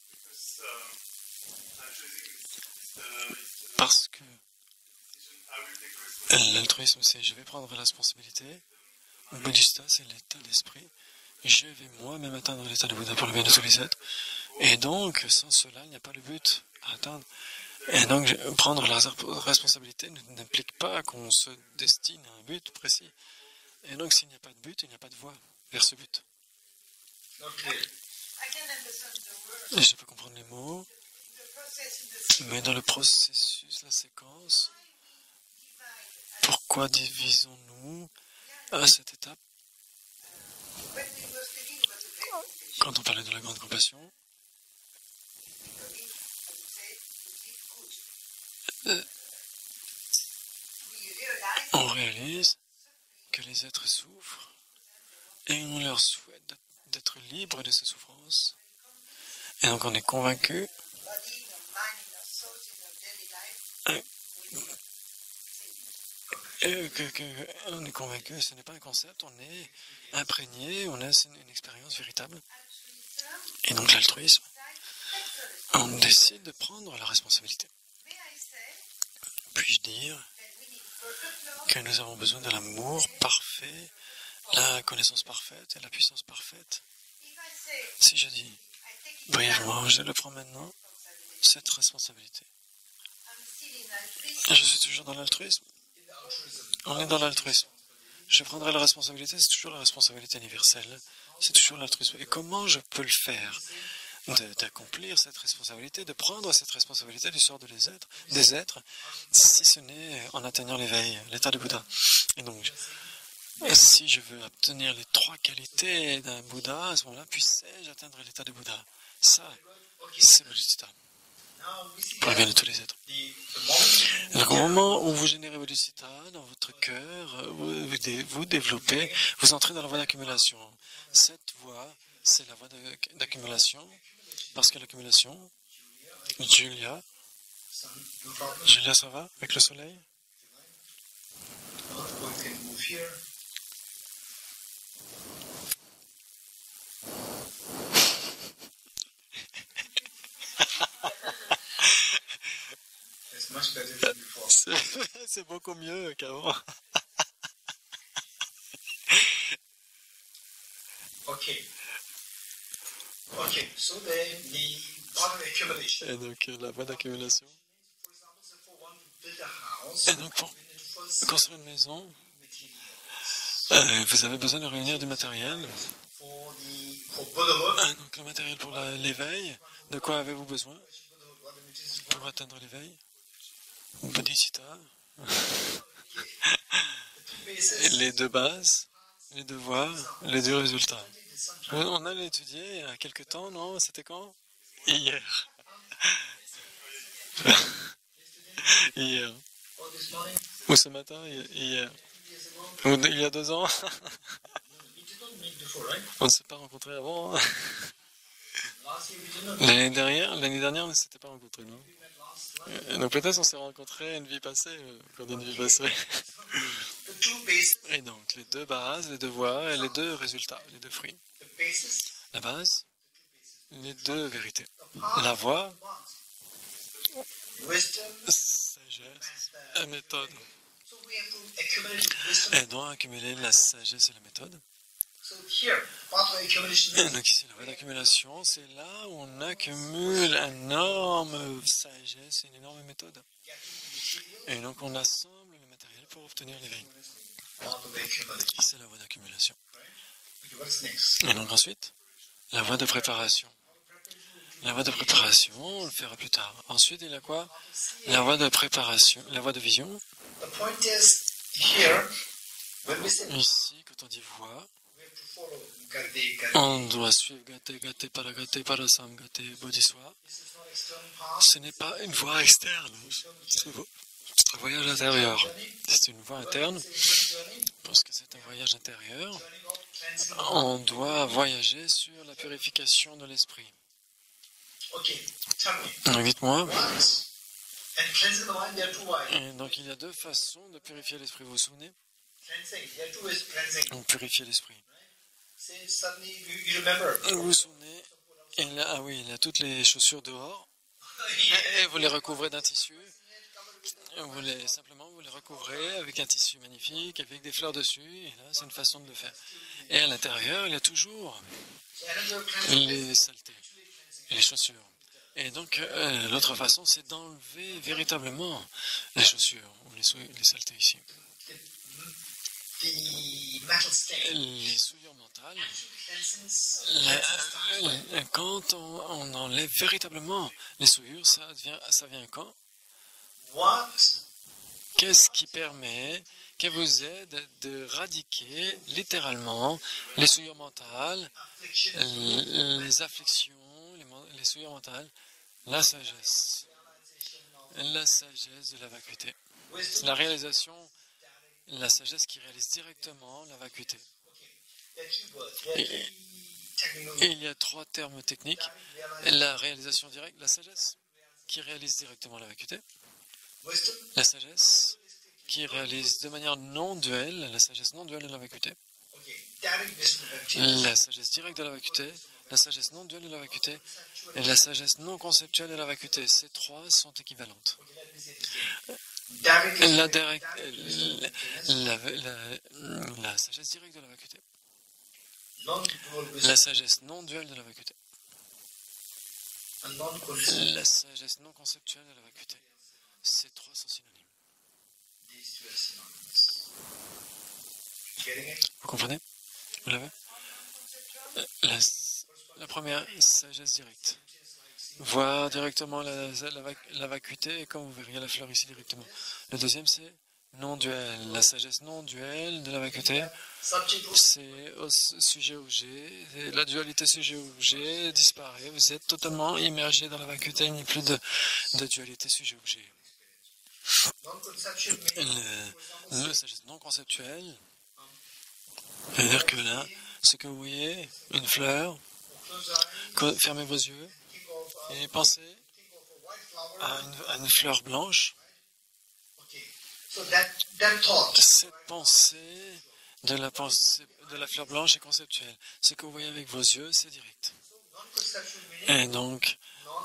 Parce que l'altruisme, c'est je vais prendre la responsabilité. Le Bodhicitta, c'est l'état d'esprit je vais moi-même atteindre l'état de Bouddha pour le bien de tous les êtres. Et donc, sans cela, il n'y a pas le but à atteindre. Et donc, prendre la responsabilité n'implique pas qu'on se destine à un but précis. Et donc, s'il n'y a pas de but, il n'y a pas de voie vers ce but. Et je peux comprendre les mots, mais dans le processus, la séquence, pourquoi divisons-nous à cette étape? Quand on parlait de la grande compassion, on réalise que les êtres souffrent et on leur souhaite d'être libres de ces souffrances. Et donc on est convaincu on est convaincu, ce n'est pas un concept, on est imprégné, on a une expérience véritable. Et donc l'altruisme, on décide de prendre la responsabilité. Puis-je dire que nous avons besoin de l'amour parfait, la connaissance parfaite et la puissance parfaite? Si je dis brièvement, je le prends maintenant, cette responsabilité. Je suis toujours dans l'altruisme. On est dans l'altruisme. Je prendrai la responsabilité, c'est toujours la responsabilité universelle. C'est toujours l'altruisme. Et comment je peux le faire? D'accomplir cette responsabilité, de prendre cette responsabilité du sort des êtres, si ce n'est en atteignant l'éveil, l'état de Bouddha. Et donc, si je veux obtenir les 3 qualités d'un Bouddha, à ce moment-là, puisse-je atteindre l'état de Bouddha? Ça, c'est Bodhicitta, pour le bien de tous les êtres. Donc, au moment où vous générez Bodhicitta dans votre cœur, vous développez, vous entrez dans la voie d'accumulation. Cette voie, c'est la voie d'accumulation, parce que l'accumulation, Julia, ça va avec le soleil? C'est beaucoup mieux qu'avant. Et donc la voie d'accumulation. Et donc pour construire une maison, vous avez besoin de réunir du matériel. Donc le matériel pour l'éveil, de quoi avez-vous besoin pour atteindre l'éveil? Bodhicitta. Les 2 bases, les 2 voies, les 2 résultats. On allait étudier il y a quelque temps, non? C'était quand? Hier. Hier. Ou ce matin? Hier. Ou il y a 2 ans? On ne s'est pas rencontrés avant. L'année dernière, on ne s'était pas rencontrés, non? Donc peut-être on s'est rencontrés une vie passée, quand une vie passée. Et donc les 2 bases, les 2 voies et les 2 résultats, les 2 fruits. La base, les 2 vérités. La voie, sagesse et méthode. Et donc accumuler la sagesse et la méthode. Et donc ici, la voie d'accumulation, c'est là où on accumule une énorme sagesse et une énorme méthode. Et donc on assemble le matériel pour obtenir l'éveil. C'est la voie d'accumulation. Et donc ensuite, la voie de préparation. La voie de préparation, on le fera plus tard. Ensuite, il y a quoi? La voie de préparation, la voie de vision. Ici, quand on dit voie, on doit suivre Gate, Parasam, Gate, Bodhiswa. Ce n'est pas une voie externe, c'est un voyage intérieur. C'est une voie interne, parce que c'est un voyage intérieur. On doit voyager sur la purification de l'esprit. Dites-moi. Et donc il y a 2 façons de purifier l'esprit, vous vous souvenez? On purifie l'esprit. Vous vous souvenez? Il y a toutes les chaussures dehors, et vous les recouvrez d'un tissu, Simplement, vous les recouvrez avec un tissu magnifique, avec des fleurs dessus, et là, c'est une façon de le faire. Et à l'intérieur, il y a toujours les saletés, et les chaussures. Et donc, l'autre façon, c'est d'enlever véritablement les chaussures, ou les saletés ici. Les souillures mentales, quand on enlève véritablement les souillures, ça vient quand? Qu'est-ce qui vous aide de radiquer littéralement les souillures mentales, les afflictions, les souillures mentales, la sagesse de la vacuité. C'est la réalisation, la sagesse qui réalise directement la vacuité. Et il y a 3 termes techniques. La réalisation directe, la sagesse qui réalise directement la vacuité. La sagesse qui réalise de manière non duelle, la sagesse non duelle de la vacuité. La sagesse directe de la vacuité, la sagesse non duelle de la vacuité et la sagesse non conceptuelle de la vacuité. Ces 3 sont équivalentes. La sagesse directe de la vacuité. La sagesse non duelle de la vacuité. La sagesse non conceptuelle de la vacuité. Ces 3 sont synonymes. Vous comprenez? Vous l'avez? La première, sagesse directe. Voir directement la vacuité, et comme vous verriez la fleur ici directement. Le deuxième, c'est non-duel. La sagesse non-duelle de la vacuité, c'est au sujet-objet. La dualité sujet-objet disparaît. Vous êtes totalement immergé dans la vacuité. Il n'y a plus de dualité sujet-objet. La sagesse non conceptuelle, c'est-à-dire que là, ce que vous voyez, une fleur, fermez vos yeux et pensez à une fleur blanche. Cette pensée de la fleur blanche est conceptuelle. Ce que vous voyez avec vos yeux, c'est direct. Et donc,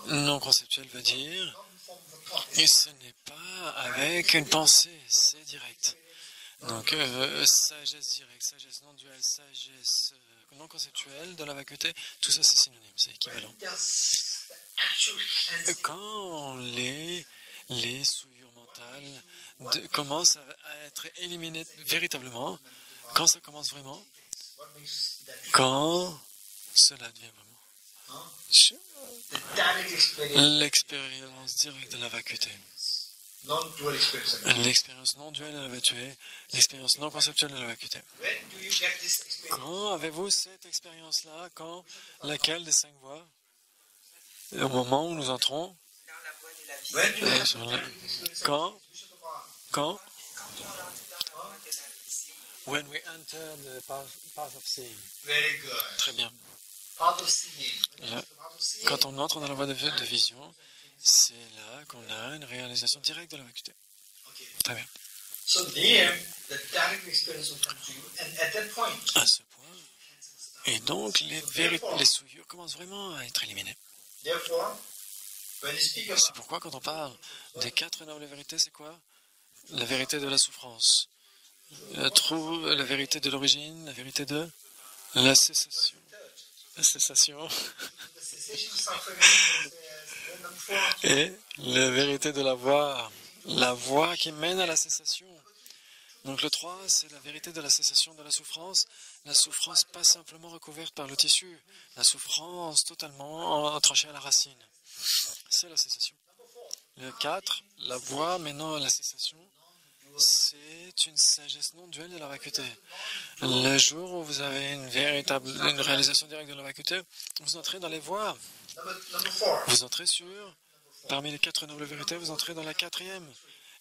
non conceptuel veut dire, et ce n'est pas avec une pensée, c'est direct. Donc, sagesse directe, sagesse non duelle, sagesse non conceptuelle de la vacuité, tout ça c'est synonyme, c'est équivalent. Quand les souillures mentales commencent à être éliminées véritablement, quand ça commence vraiment, quand cela devient vraiment l'expérience directe de la vacuité. L'expérience non duelle de la vacuité, l'expérience non conceptuelle de la vacuité. Quand avez-vous cette expérience-là? Quand? Laquelle des 5 voies? Au moment où nous entrons? Quand? When we enter the path of seeing. Very good. Très bien. Path of seeing. Quand on entre dans la voie de vision, c'est là qu'on a une réalisation directe de la vacuité. Très bien. So there, the direct experience will come to you, and at that point, à ce point, et donc les souillures commencent vraiment à être éliminées. therefore, when you speak C'est about pourquoi quand on parle des 4 nobles vérités, c'est quoi? La vérité de la souffrance, la vérité de l'origine, la vérité de la cessation. La cessation. the cessation of suffering, and number 4, Et la vérité de la voie qui mène à la cessation. Donc le 3, c'est la vérité de la cessation de la souffrance pas simplement recouverte par le tissu, la souffrance totalement entranchée à la racine. C'est la cessation. Le 4, la voie menant à la cessation, c'est une sagesse non duelle de la vacuité. Le jour où vous avez une réalisation directe de la vacuité, vous entrez dans les voies. number 4, Vous entrez parmi les 4 nobles vérités, vous entrez dans la 4e.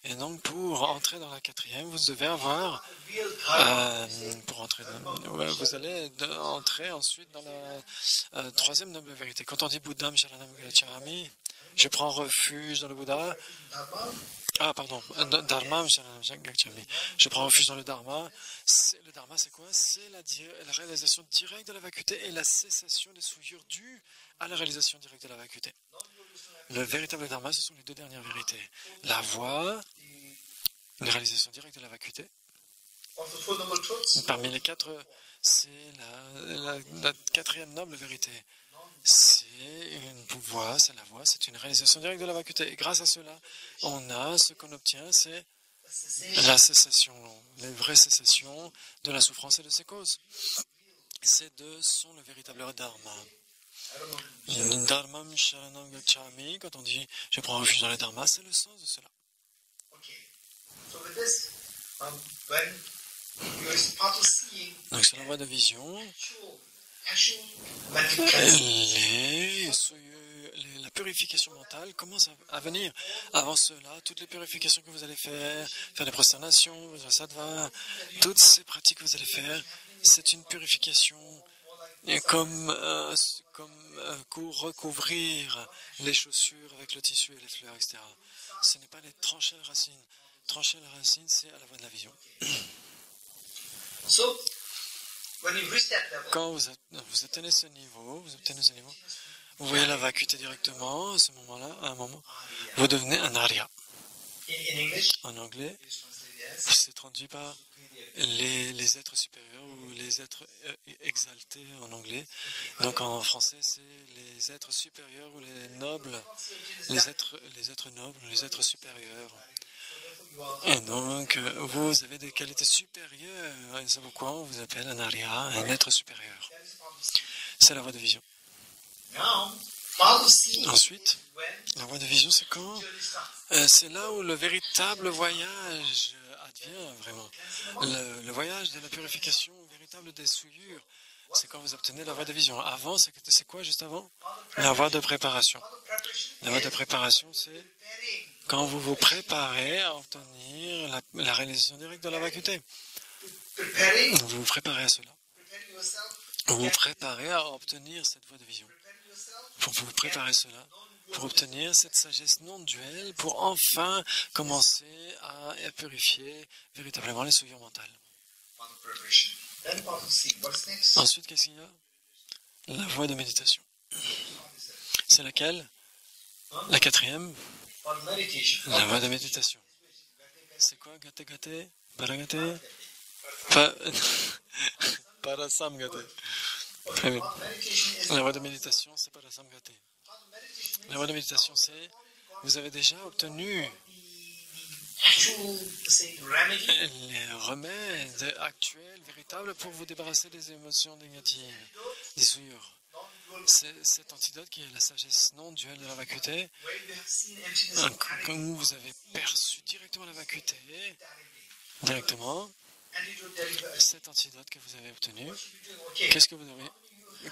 Et donc, pour entrer dans la 4e, vous devez avoir, vous allez entrer ensuite dans la 3e noble vérité. Quand on dit Bouddham Sharanam Gacchami, je prends refuge dans le Bouddha, Ah, pardon, Dharma, je prends refuge dans le Dharma. Le Dharma, c'est quoi? C'est la réalisation directe de la vacuité et la cessation des souillures dues à la réalisation directe de la vacuité. Le véritable Dharma, ce sont les deux dernières vérités. La voie, la réalisation directe de la vacuité. Parmi les quatre, c'est la quatrième noble vérité. C'est une voie, c'est la voie, c'est une réalisation directe de la vacuité. Et grâce à cela, on a ce qu'on obtient, c'est la cessation, les vraies cessations de la souffrance et de ses causes. Ces deux sont le véritable dharma. Dharmam sharanam gacchami, quand on dit je prends refuge dans le dharma, c'est le sens de cela. Donc c'est la voie de vision. La purification mentale commence à venir. Avant cela, toutes les purifications que vous allez faire des prosternations, vos sadhva, toutes ces pratiques que vous allez faire, c'est une purification comme recouvrir les chaussures avec le tissu et les fleurs, etc. Ce n'est pas les trancher les racines. Trancher les racines, c'est à la voie de la vision. Quand vous obtenez ce niveau, vous voyez la vacuité directement à ce moment-là, à un moment, vous devenez un arya. En anglais, c'est traduit par les êtres supérieurs ou les êtres exaltés en anglais. Donc en français, c'est les êtres supérieurs ou les nobles, les êtres nobles, les êtres supérieurs. Et donc, vous avez des qualités supérieures, et c'est pourquoi on vous appelle un arya, un être supérieur. C'est la voie de vision. Ensuite, la voie de vision, c'est quand? C'est là où le véritable voyage advient, vraiment. Le voyage de la purification véritable des souillures, c'est quand vous obtenez la voie de vision. Avant, c'est quoi juste avant? La voie de préparation. La voie de préparation, c'est quand vous vous préparez à obtenir la réalisation directe de la vacuité. Vous vous préparez à cela. Vous vous préparez à obtenir cette voie de vision. Pour vous préparer cela, pour obtenir cette sagesse non duelle, pour enfin commencer à purifier véritablement les souillures mentales. Ensuite, qu'est-ce qu'il y a? La voie de méditation. C'est laquelle? La quatrième? La voie de méditation. C'est quoi? Gate gate? Paragate? Parasamgate. Très bien. La voie de méditation, c'est Parasamgate. La voie de méditation, c'est vous avez déjà obtenu les remèdes actuels, véritables, pour vous débarrasser des émotions négatives, des souillures. C'est cet antidote qui est la sagesse non duelle de la vacuité. Quand vous avez perçu directement la vacuité, directement, cet antidote que vous avez obtenu, qu'est-ce que vous devez?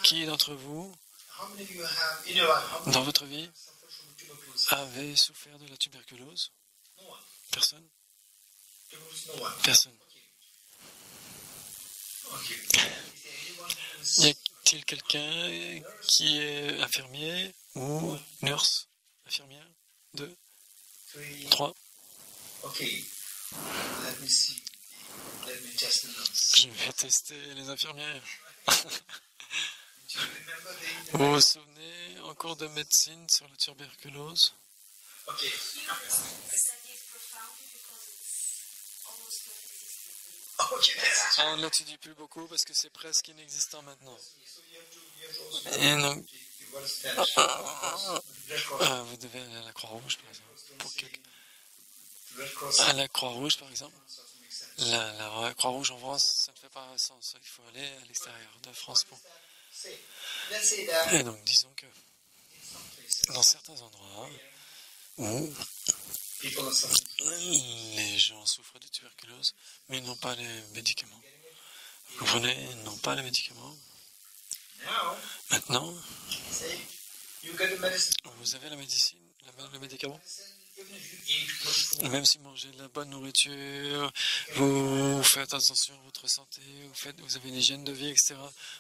Qui d'entre vous, dans votre vie, avait souffert de la tuberculose? Personne? Personne. Y a-t-il quelqu'un qui est infirmier ou nurse? Infirmière? 2? 3? Je vais tester les infirmières. Vous vous souvenez en cours de médecine sur la tuberculose? On ne l'étudie plus beaucoup parce que c'est presque inexistant maintenant. Et donc, vous devez aller à la Croix-Rouge, par exemple. À la Croix-Rouge, par exemple. La Croix-Rouge en France, ça ne fait pas sens. Il faut aller à l'extérieur de France pour... Et donc, disons que dans certains endroits où les gens souffrent de tuberculose, mais ils n'ont pas les médicaments. Vous comprenez? Ils n'ont pas les médicaments. Maintenant, vous avez la médecine, le médicament. Même si vous mangez de la bonne nourriture, vous faites attention à votre santé, vous avez une hygiène de vie, etc.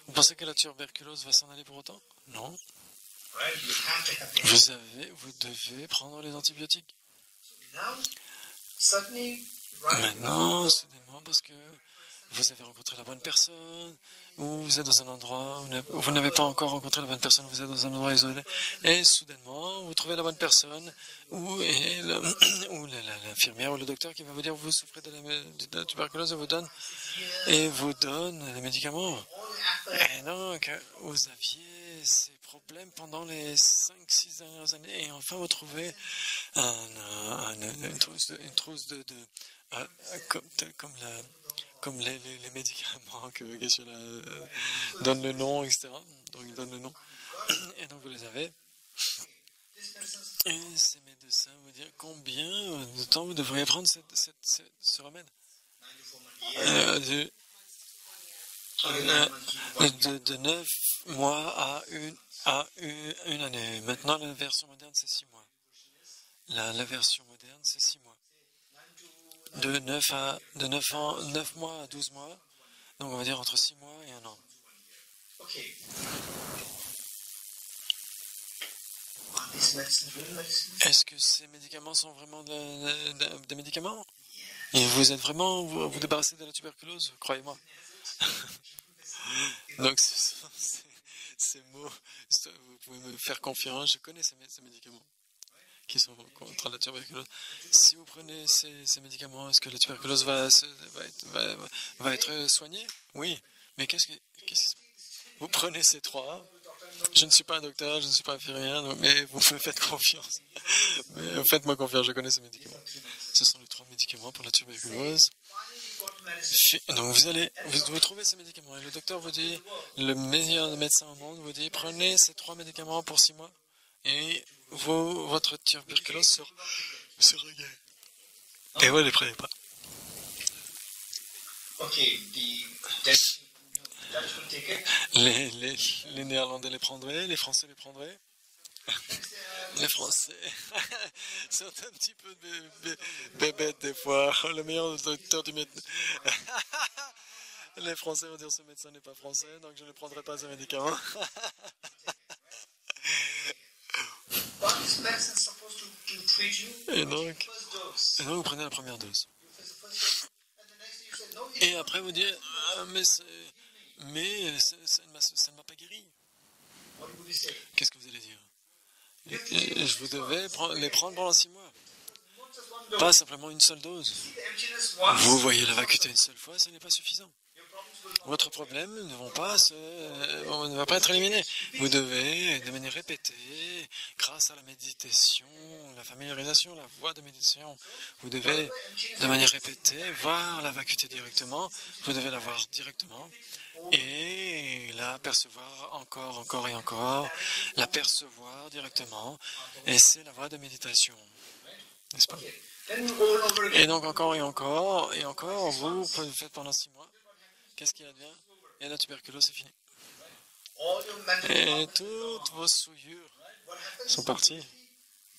Vous pensez que la tuberculose va s'en aller pour autant? Non. Vous devez prendre les antibiotiques. Suddenly, right Maintenant, soudainement, parce que vous avez rencontré la bonne personne, ou vous êtes dans un endroit où vous n'avez pas encore rencontré la bonne personne, vous êtes dans un endroit isolé, et soudainement, vous trouvez la bonne personne, ou l'infirmière ou le docteur qui va vous dire vous souffrez de la tuberculose et vous donne les médicaments. Et donc, vous aviez ces problèmes pendant les 5-6 dernières années, et enfin vous trouvez une trousse comme les médicaments que Geshe-la donne le nom, etc. Donc il donne le nom. Et donc vous les avez. Et ces médecins vous dire combien de temps vous devriez prendre ce remède. De 9 mois à une année. Maintenant, la version moderne, c'est 6 mois. La version moderne, c'est 6 mois. De 9 mois à 12 mois. Donc, on va dire entre 6 mois et 1 an. Okay. Are these medicines real medicines? Est-ce que ces médicaments sont vraiment des médicaments? Et vous êtes vraiment, vous débarrassez de la tuberculose, croyez-moi. Donc, ces mots, vous pouvez me faire confiance, je connais ces médicaments qui sont contre la tuberculose. Si vous prenez ces médicaments, est-ce que la tuberculose va être soignée? Oui, mais qu'est-ce que vous prenez ces trois? Je ne suis pas un docteur, je ne suis pas infirmière, mais vous me faites confiance. Mais faites-moi confiance, je connais ces médicaments. Ce sont les 3 médicaments pour la tuberculose. Donc vous trouvez ces médicaments et le docteur vous dit, le meilleur médecin au monde vous dit, prenez ces 3 médicaments pour 6 mois et votre tuberculose sera guérie. Et vous ne les prenez pas. Okay, the Dutch will take it. Les Néerlandais les prendraient, les Français les prendraient. Les Français sont un petit peu bébêtes des fois. Le meilleur docteur du médecin. Les Français vont dire ce médecin n'est pas français, donc je ne prendrai pas ce médicament. But this medicine is supposed to treat you Et with donc, the first dose. vous prenez la première dose. You fix the first dose. And the next day you say, no, it's Et après vous dites, ça ne m'a pas guéri. what would you say? Qu'est-ce que vous allez dire? Je vous devais les prendre pendant 6 mois. Not just one dose. Pas simplement une seule dose. See the emptiness once. Vous voyez la vacuité une seule fois, ce n'est pas suffisant. Your problems will not. Votre problème ne va pas être éliminé. Vous devez, de manière répétée, grâce à la méditation, la familiarisation, la voie de méditation, vous devez, de manière répétée, voir la vacuité directement. Vous devez la voir directement et la percevoir encore et encore, la percevoir directement. Et c'est la voie de méditation. N'est-ce pas? Then you go over again. Et donc encore, vous le faites pendant 6 mois. Qu'est-ce qui advient? Et la tuberculose, c'est fini. All your mental Et problems toutes vos souillures what happens? sont parties.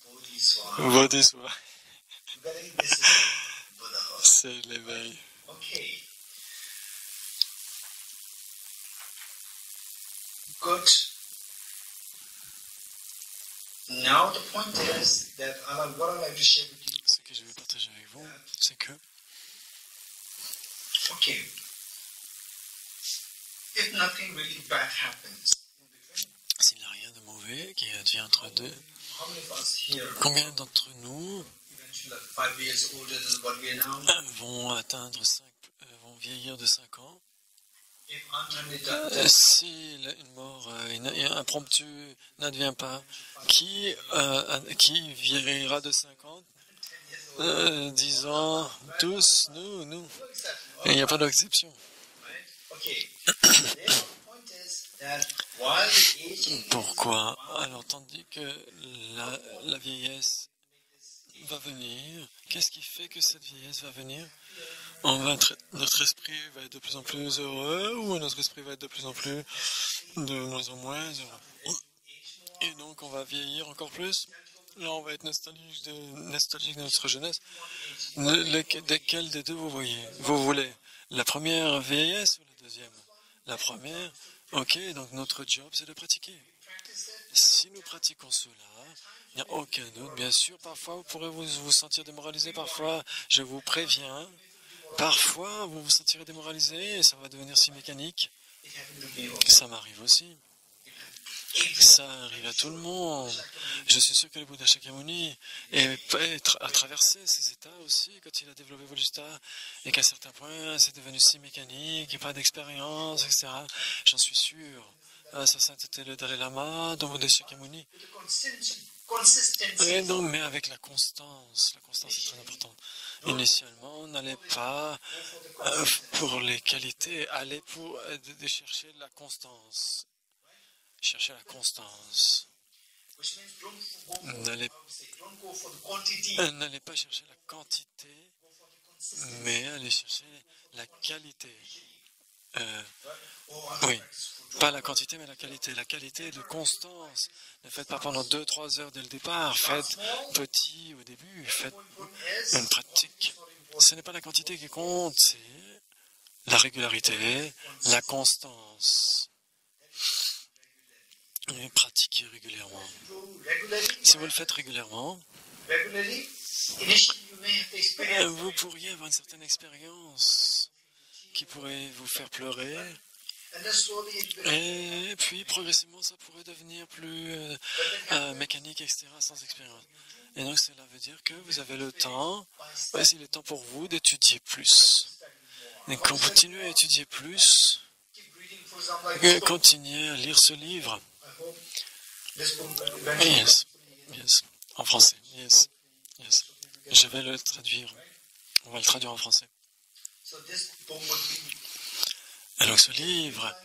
Bodhiswaha. Bodhisattva, You gotta eat this Buddha. c'est l'éveil. Okay. Good. Now the point is that what I'd like to share with you. Ce que je vais partager avec vous, c'est que Okay. If nothing really bad happens in between, s'il n'y a rien de mauvais qui advient entre deux, how many of us here combien d'entre nous eventually like 5 years older than what we are now? vont vieillir de 5 ans? If untimely death, Si une mort impromptue n'advient pas, qui vieillira de 50, 10 ans, tous, nous. Et il n'y a pas d'exception. right? Okay. Therefore, the point is that while the aging Pourquoi? Alors, tandis que la vieillesse va venir, qu'est-ce qui fait que cette vieillesse va venir? Notre esprit va être de plus en plus heureux ou notre esprit va être de plus en plus de moins en moins heureux? Et donc, on va vieillir encore plus. Là, on va être nostalgique de notre jeunesse. Lesquels des deux vous voulez? La première vieillesse ou la deuxième? La première. Ok, donc notre job, c'est de pratiquer. Si nous pratiquons cela, il n'y a aucun doute. Bien sûr, parfois, vous pourrez vous sentir démoralisé. Parfois, je vous préviens, parfois, vous vous sentirez démoralisé et ça va devenir si mécanique. Ça m'arrive aussi. Ça arrive à tout le monde. Je suis sûr que le Bouddha Shakyamuni a traversé ces états aussi quand il a développé Volusta et qu'à certains points c'est devenu si mécanique, et pas d'expérience, etc. J'en suis sûr. Sa sainteté le Dalai Lama, dans Bouddha Shakyamuni. Et non, mais avec la constance est très importante. Initialement, on n'allait pas pour les qualités, aller pour de chercher la constance. Chercher la constance. N'allez pas chercher la quantité, mais allez chercher la qualité. Oui, pas la quantité, mais la qualité. La qualité de constance. Ne faites pas pendant 2-3 heures dès le départ. Faites petit au début. Faites une pratique. Ce n'est pas la quantité qui compte, c'est la régularité, la constance. Et pratiquez régulièrement. Si vous le faites régulièrement, vous pourriez avoir une certaine expérience qui pourrait vous faire pleurer. Et puis, progressivement, ça pourrait devenir plus mécanique, etc., sans expérience. Et donc, cela veut dire que vous avez le temps, c'est le temps pour vous d'étudier plus. Et quand vous continuez à étudier plus, continuez à lire ce livre. Yes. En français. Yes. Je vais le traduire. On va le traduire en français. Alors ce livre,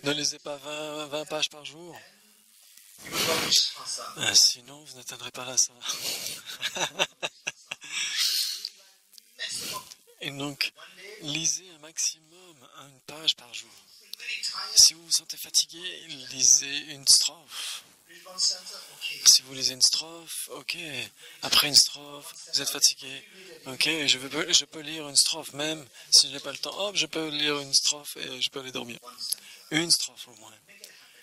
ne lisez pas 20 pages par jour. Sinon, vous n'atteindrez pas la ça. Et donc, lisez un maximum une page par jour. Si vous vous sentez fatigué, lisez une strophe. Si vous lisez une strophe, ok. Après une strophe, vous êtes fatigué. Ok, je peux lire une strophe, même si je n'ai pas le temps. Hop, je peux lire une strophe et je peux aller dormir. Une strophe au moins.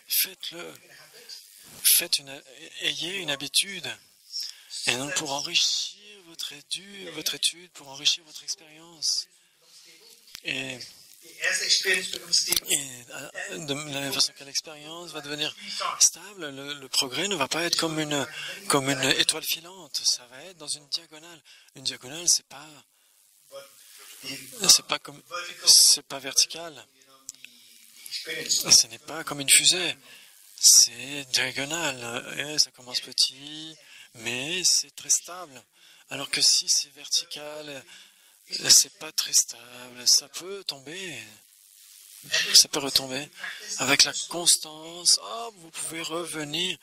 Faites-le. Ayez une habitude. Et donc pour enrichir votre étude, pour enrichir votre expérience. Et de la même façon que l'expérience va devenir stable, le progrès ne va pas être comme une étoile filante, ça va être dans une diagonale. Une diagonale, c'est pas vertical. Ce n'est pas comme une fusée. C'est diagonal. Et ça commence petit, mais c'est très stable. Alors que si c'est vertical, c'est pas très stable, ça peut tomber, ça peut retomber. Avec la constance, vous pouvez revenir,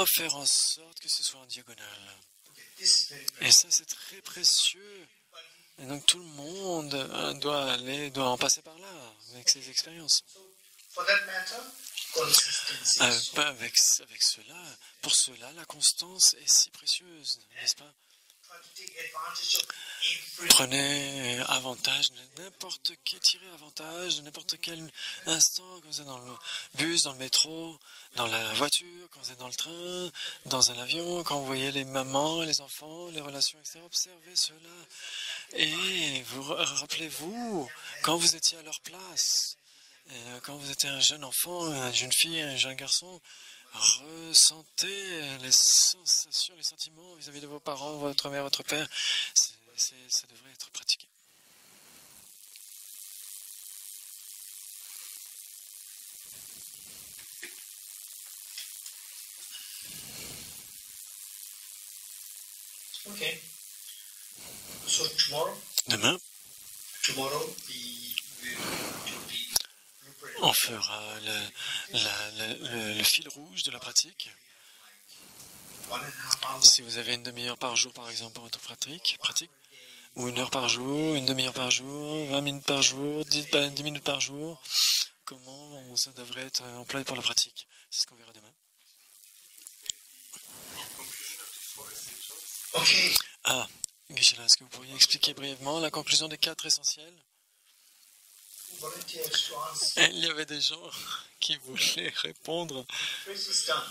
faire en sorte que ce soit en diagonale. Et ça, c'est très précieux. Et donc tout le monde doit en passer par là, avec ses expériences. Pour cela, la constance est si précieuse, n'est-ce pas? Tirez avantage de n'importe quel instant, quand vous êtes dans le bus, dans le métro, dans la voiture, quand vous êtes dans le train, dans un avion, quand vous voyez les mamans, les enfants, les relations, etc. Observez cela. Et rappelez-vous, quand vous étiez à leur place, quand vous étiez un jeune enfant, une jeune fille, un jeune garçon, ressentez les sensations, les sentiments vis-à-vis de vos parents, votre mère, votre père. Ça devrait être pratiqué. Okay. So Demain, on fera le fil rouge de la pratique. Si vous avez une demi-heure par jour, par exemple, pour votre pratique, ou 1 heure par jour, une demi-heure par jour, 20 minutes par jour, 10 minutes par jour, comment ça devrait être employé pour la pratique? C'est ce qu'on verra demain. Geshe-la, est-ce que vous pourriez expliquer brièvement la conclusion des 4 essentiels? volunteers to answer. Et il y avait des gens qui voulaient répondre. Fritz is done.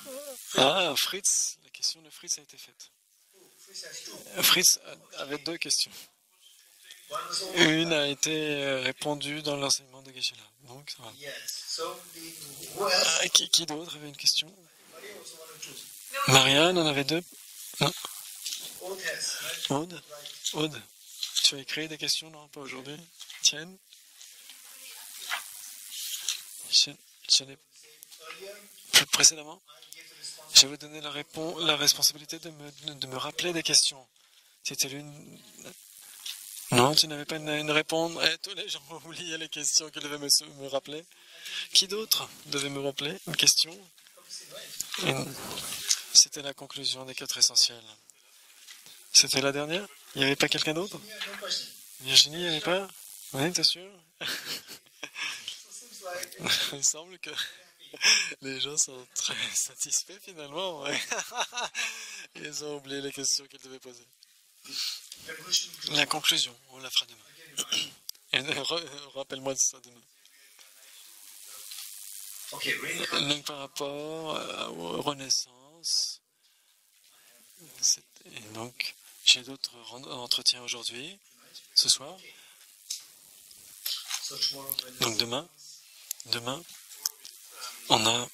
Ah, Fritz, la question de Fritz a été faite. Fritz has two. Fritz avait deux questions. One was over. Une a été répondue dans l'enseignement de Geshe-la. Donc, ça va. Yes. So who else? Ah, qui d'autre avait une question? Maria also wanted to. Marianne en avait deux. Aude has. Right? Aude? Right. Aude, tu as écrit des questions? Non, pas aujourd'hui. Tienne? Je n'ai Earlier, précédemment, I gave the response. je vais vous donner la responsabilité de me rappeler des questions. C'était l'une. Non, tu n'avais pas une réponse. Eh, tous les gens ont oublié les questions qu'ils devaient me rappeler. Qui d'autre devait me rappeler une question? C'était la conclusion des 4 essentiels. C'était la dernière? Il n'y avait pas quelqu'un d'autre? Yeah, no question. Virginie, il n'y avait pas? Oui, t'es sûr? So seems like Il semble que les gens sont très satisfaits finalement. Ouais. Ils ont oublié les questions qu'ils devaient poser. conclusion. La conclusion, on la fera demain. Et rappelle-moi de ça demain. Okay, reincarnation. Donc par rapport aux renaissances, et donc j'ai d'autres entretiens aujourd'hui, ce soir. So tomorrow, Donc demain, on a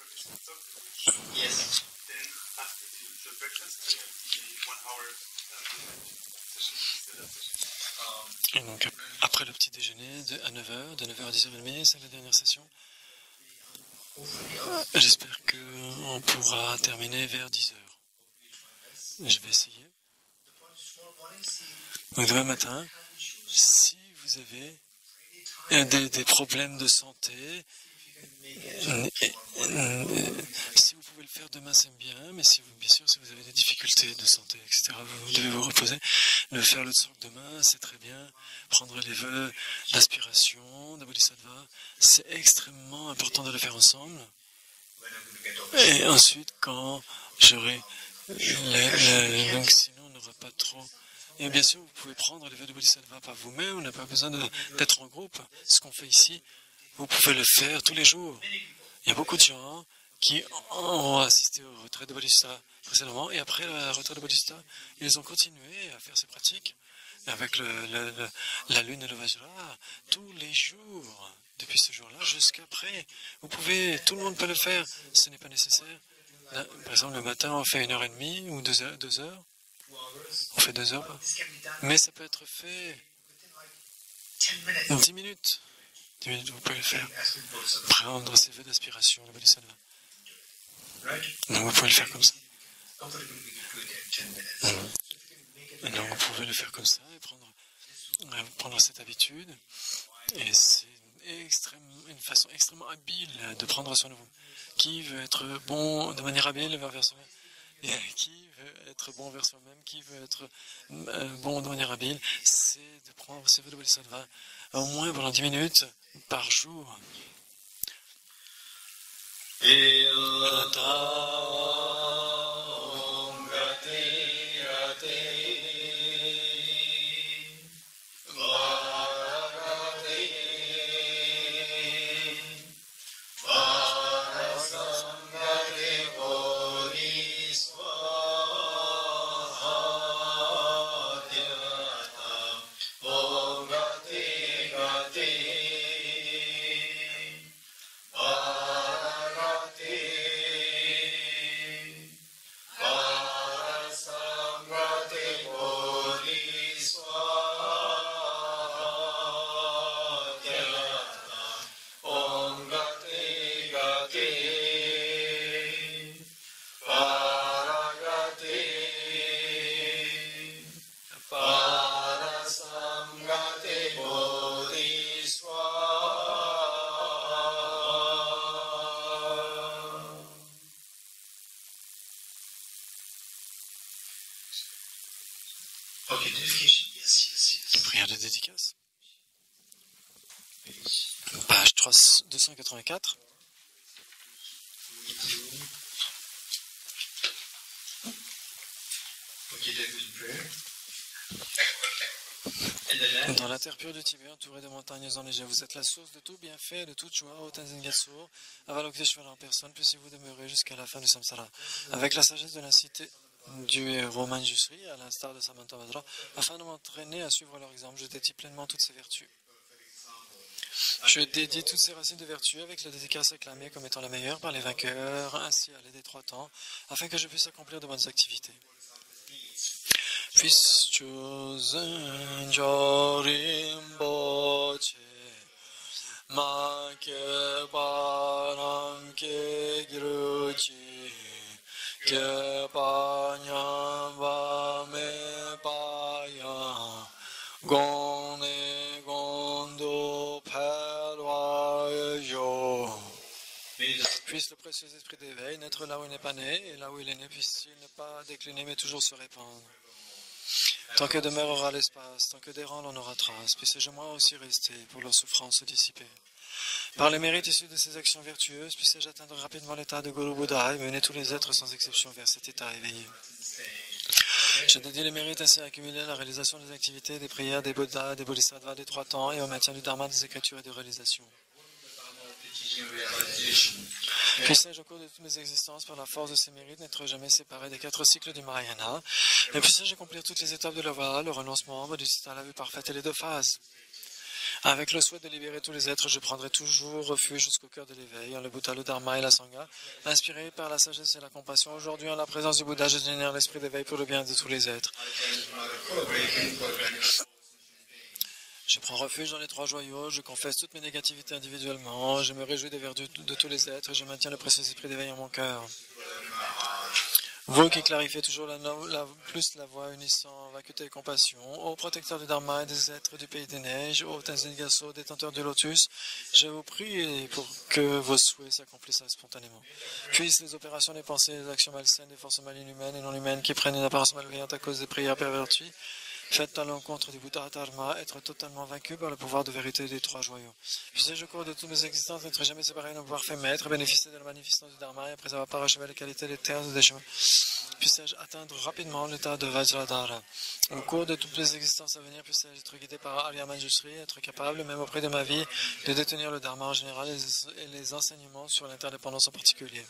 yes. Then after the breakfast, we have the 1 hour session. et donc après le petit déjeuner à 9h, de 9h à 10h30, c'est la dernière session. J'espère qu'on pourra terminer vers 10h. Je vais essayer. Donc demain matin, si vous avez des problèmes de santé, si vous pouvez le faire demain, c'est bien, mais bien sûr, si vous avez des difficultés de santé, etc., vous devez vous reposer. Le faire le tsok demain, c'est très bien. Prendre les vœux d'aspiration, de Bodhisattva, c'est extrêmement important de le faire ensemble. Et ensuite, quand j'aurai... donc sinon, on n'aura pas trop... Et bien sûr, vous pouvez prendre les vœux de Bodhisattva par vous-même, on n'a pas besoin d'être en groupe. Ce qu'on fait ici, vous pouvez le faire tous les jours. Il y a beaucoup de gens qui ont assisté au retrait de Bodhisattva précédemment, et après la retraite de Bodhisattva, ils ont continué à faire ces pratiques avec la lune et le vajra tous les jours, depuis ce jour-là jusqu'après. Tout le monde peut le faire, ce n'est pas nécessaire. Là, par exemple, le matin, on fait 1h30 ou 2 heures. On fait 2 heures, mais ça peut être fait 10 minutes. 10 minutes, vous pouvez le faire. Prendre ses vœux d'aspiration, le Bodhisattva. Donc vous pouvez le faire comme ça. Et donc vous pouvez le faire comme ça et prendre cette habitude. Et c'est une façon extrêmement habile de prendre soin de vous. Qui veut être bon de manière habile vers soi-même? Qui veut être bon vers soi-même? Qui veut être bon de manière habile? C'est de prendre ses vœux de Bodhisattva au moins pendant 10 minutes par jour. Prière de dédicace. Page 284. Dans la terre pure du Tibet, entourée de montagnes enneigées, vous êtes la source de tout bienfait, de toute joie, au Tenzin Gyatso. Avalokiteshvara en personne, puissiez-vous demeurer jusqu'à la fin du samsara. Avec la sagesse de la cité du héros Manjusri, à l'instar de Samantabhadra, afin de m'entraîner à suivre leur exemple, je dédie pleinement toutes ces vertus. Je dédie toutes ces racines de vertu avec la dédicace acclamée comme étant la meilleure par les vainqueurs, ainsi à l'aide des trois temps, afin que je puisse accomplir de bonnes activités. Puisse chosen jorim boche, ma ke param ke giruchi, ke panyam va me paya, gone gondo perwayo. Puisse le précieux esprit d'éveil naître là où il n'est pas né, et là où il est né, puisse-t-il ne pas décliner, mais toujours se répandre. Tant que demeurera l'espace, tant que d'errants l'on aura trace, puisse-je moi aussi rester pour leur souffrance se dissiper. Par les mérites issus de ces actions vertueuses, puisse-je atteindre rapidement l'état de Guru Bouddha et mener tous les êtres sans exception vers cet état éveillé. Je dédie les mérites ainsi accumulés à la réalisation des activités, des prières, des Bouddhas, des Bodhisattvas, des trois temps et au maintien du Dharma, des écritures et des réalisations. Puisse-je au cours de toutes mes existences, par la force de ces mérites, n'être jamais séparé des 4 cycles du Mahayana, et puisse-je accomplir toutes les étapes de la voie, le renoncement, Bodhisattva, la vue parfaite et les 2 phases. Avec le souhait de libérer tous les êtres, je prendrai toujours refuge jusqu'au cœur de l'éveil, en le Bouddha, le Dharma et la Sangha. Inspiré par la sagesse et la compassion, aujourd'hui, en la présence du Bouddha, je génère l'esprit d'éveil pour le bien de tous les êtres. Je prends refuge dans les 3 joyaux, je confesse toutes mes négativités individuellement, je me réjouis des vertus de tous les êtres et je maintiens le précieux esprit d'éveil en mon cœur. Vous qui clarifiez toujours plus la voie unissant vacuité et compassion, ô protecteur du Dharma et des êtres du pays des neiges, ô Tenzin Gyatso, détenteur du lotus, je vous prie pour que vos souhaits s'accomplissent spontanément. Puissent les opérations, les pensées, les actions malsaines, des forces malignes humaines et non humaines qui prennent une apparence malveillante à cause des prières perverties, faites à l'encontre du Bouddha Dharma, être totalement vaincu par le pouvoir de vérité des 3 joyaux. Puisse-je au cours de toutes mes existences n'être jamais séparé d'un pouvoir fait maître, bénéficier de la magnificence du Dharma et après avoir parachevé les qualités des terres et des chemins. Puisse-je atteindre rapidement l'état de Vajradhara. Au cours de toutes les existences à venir, puisse-je être guidé par Arya Manjushri, être capable, même auprès de ma vie, de détenir le Dharma en général et les enseignements sur l'interdépendance en particulier.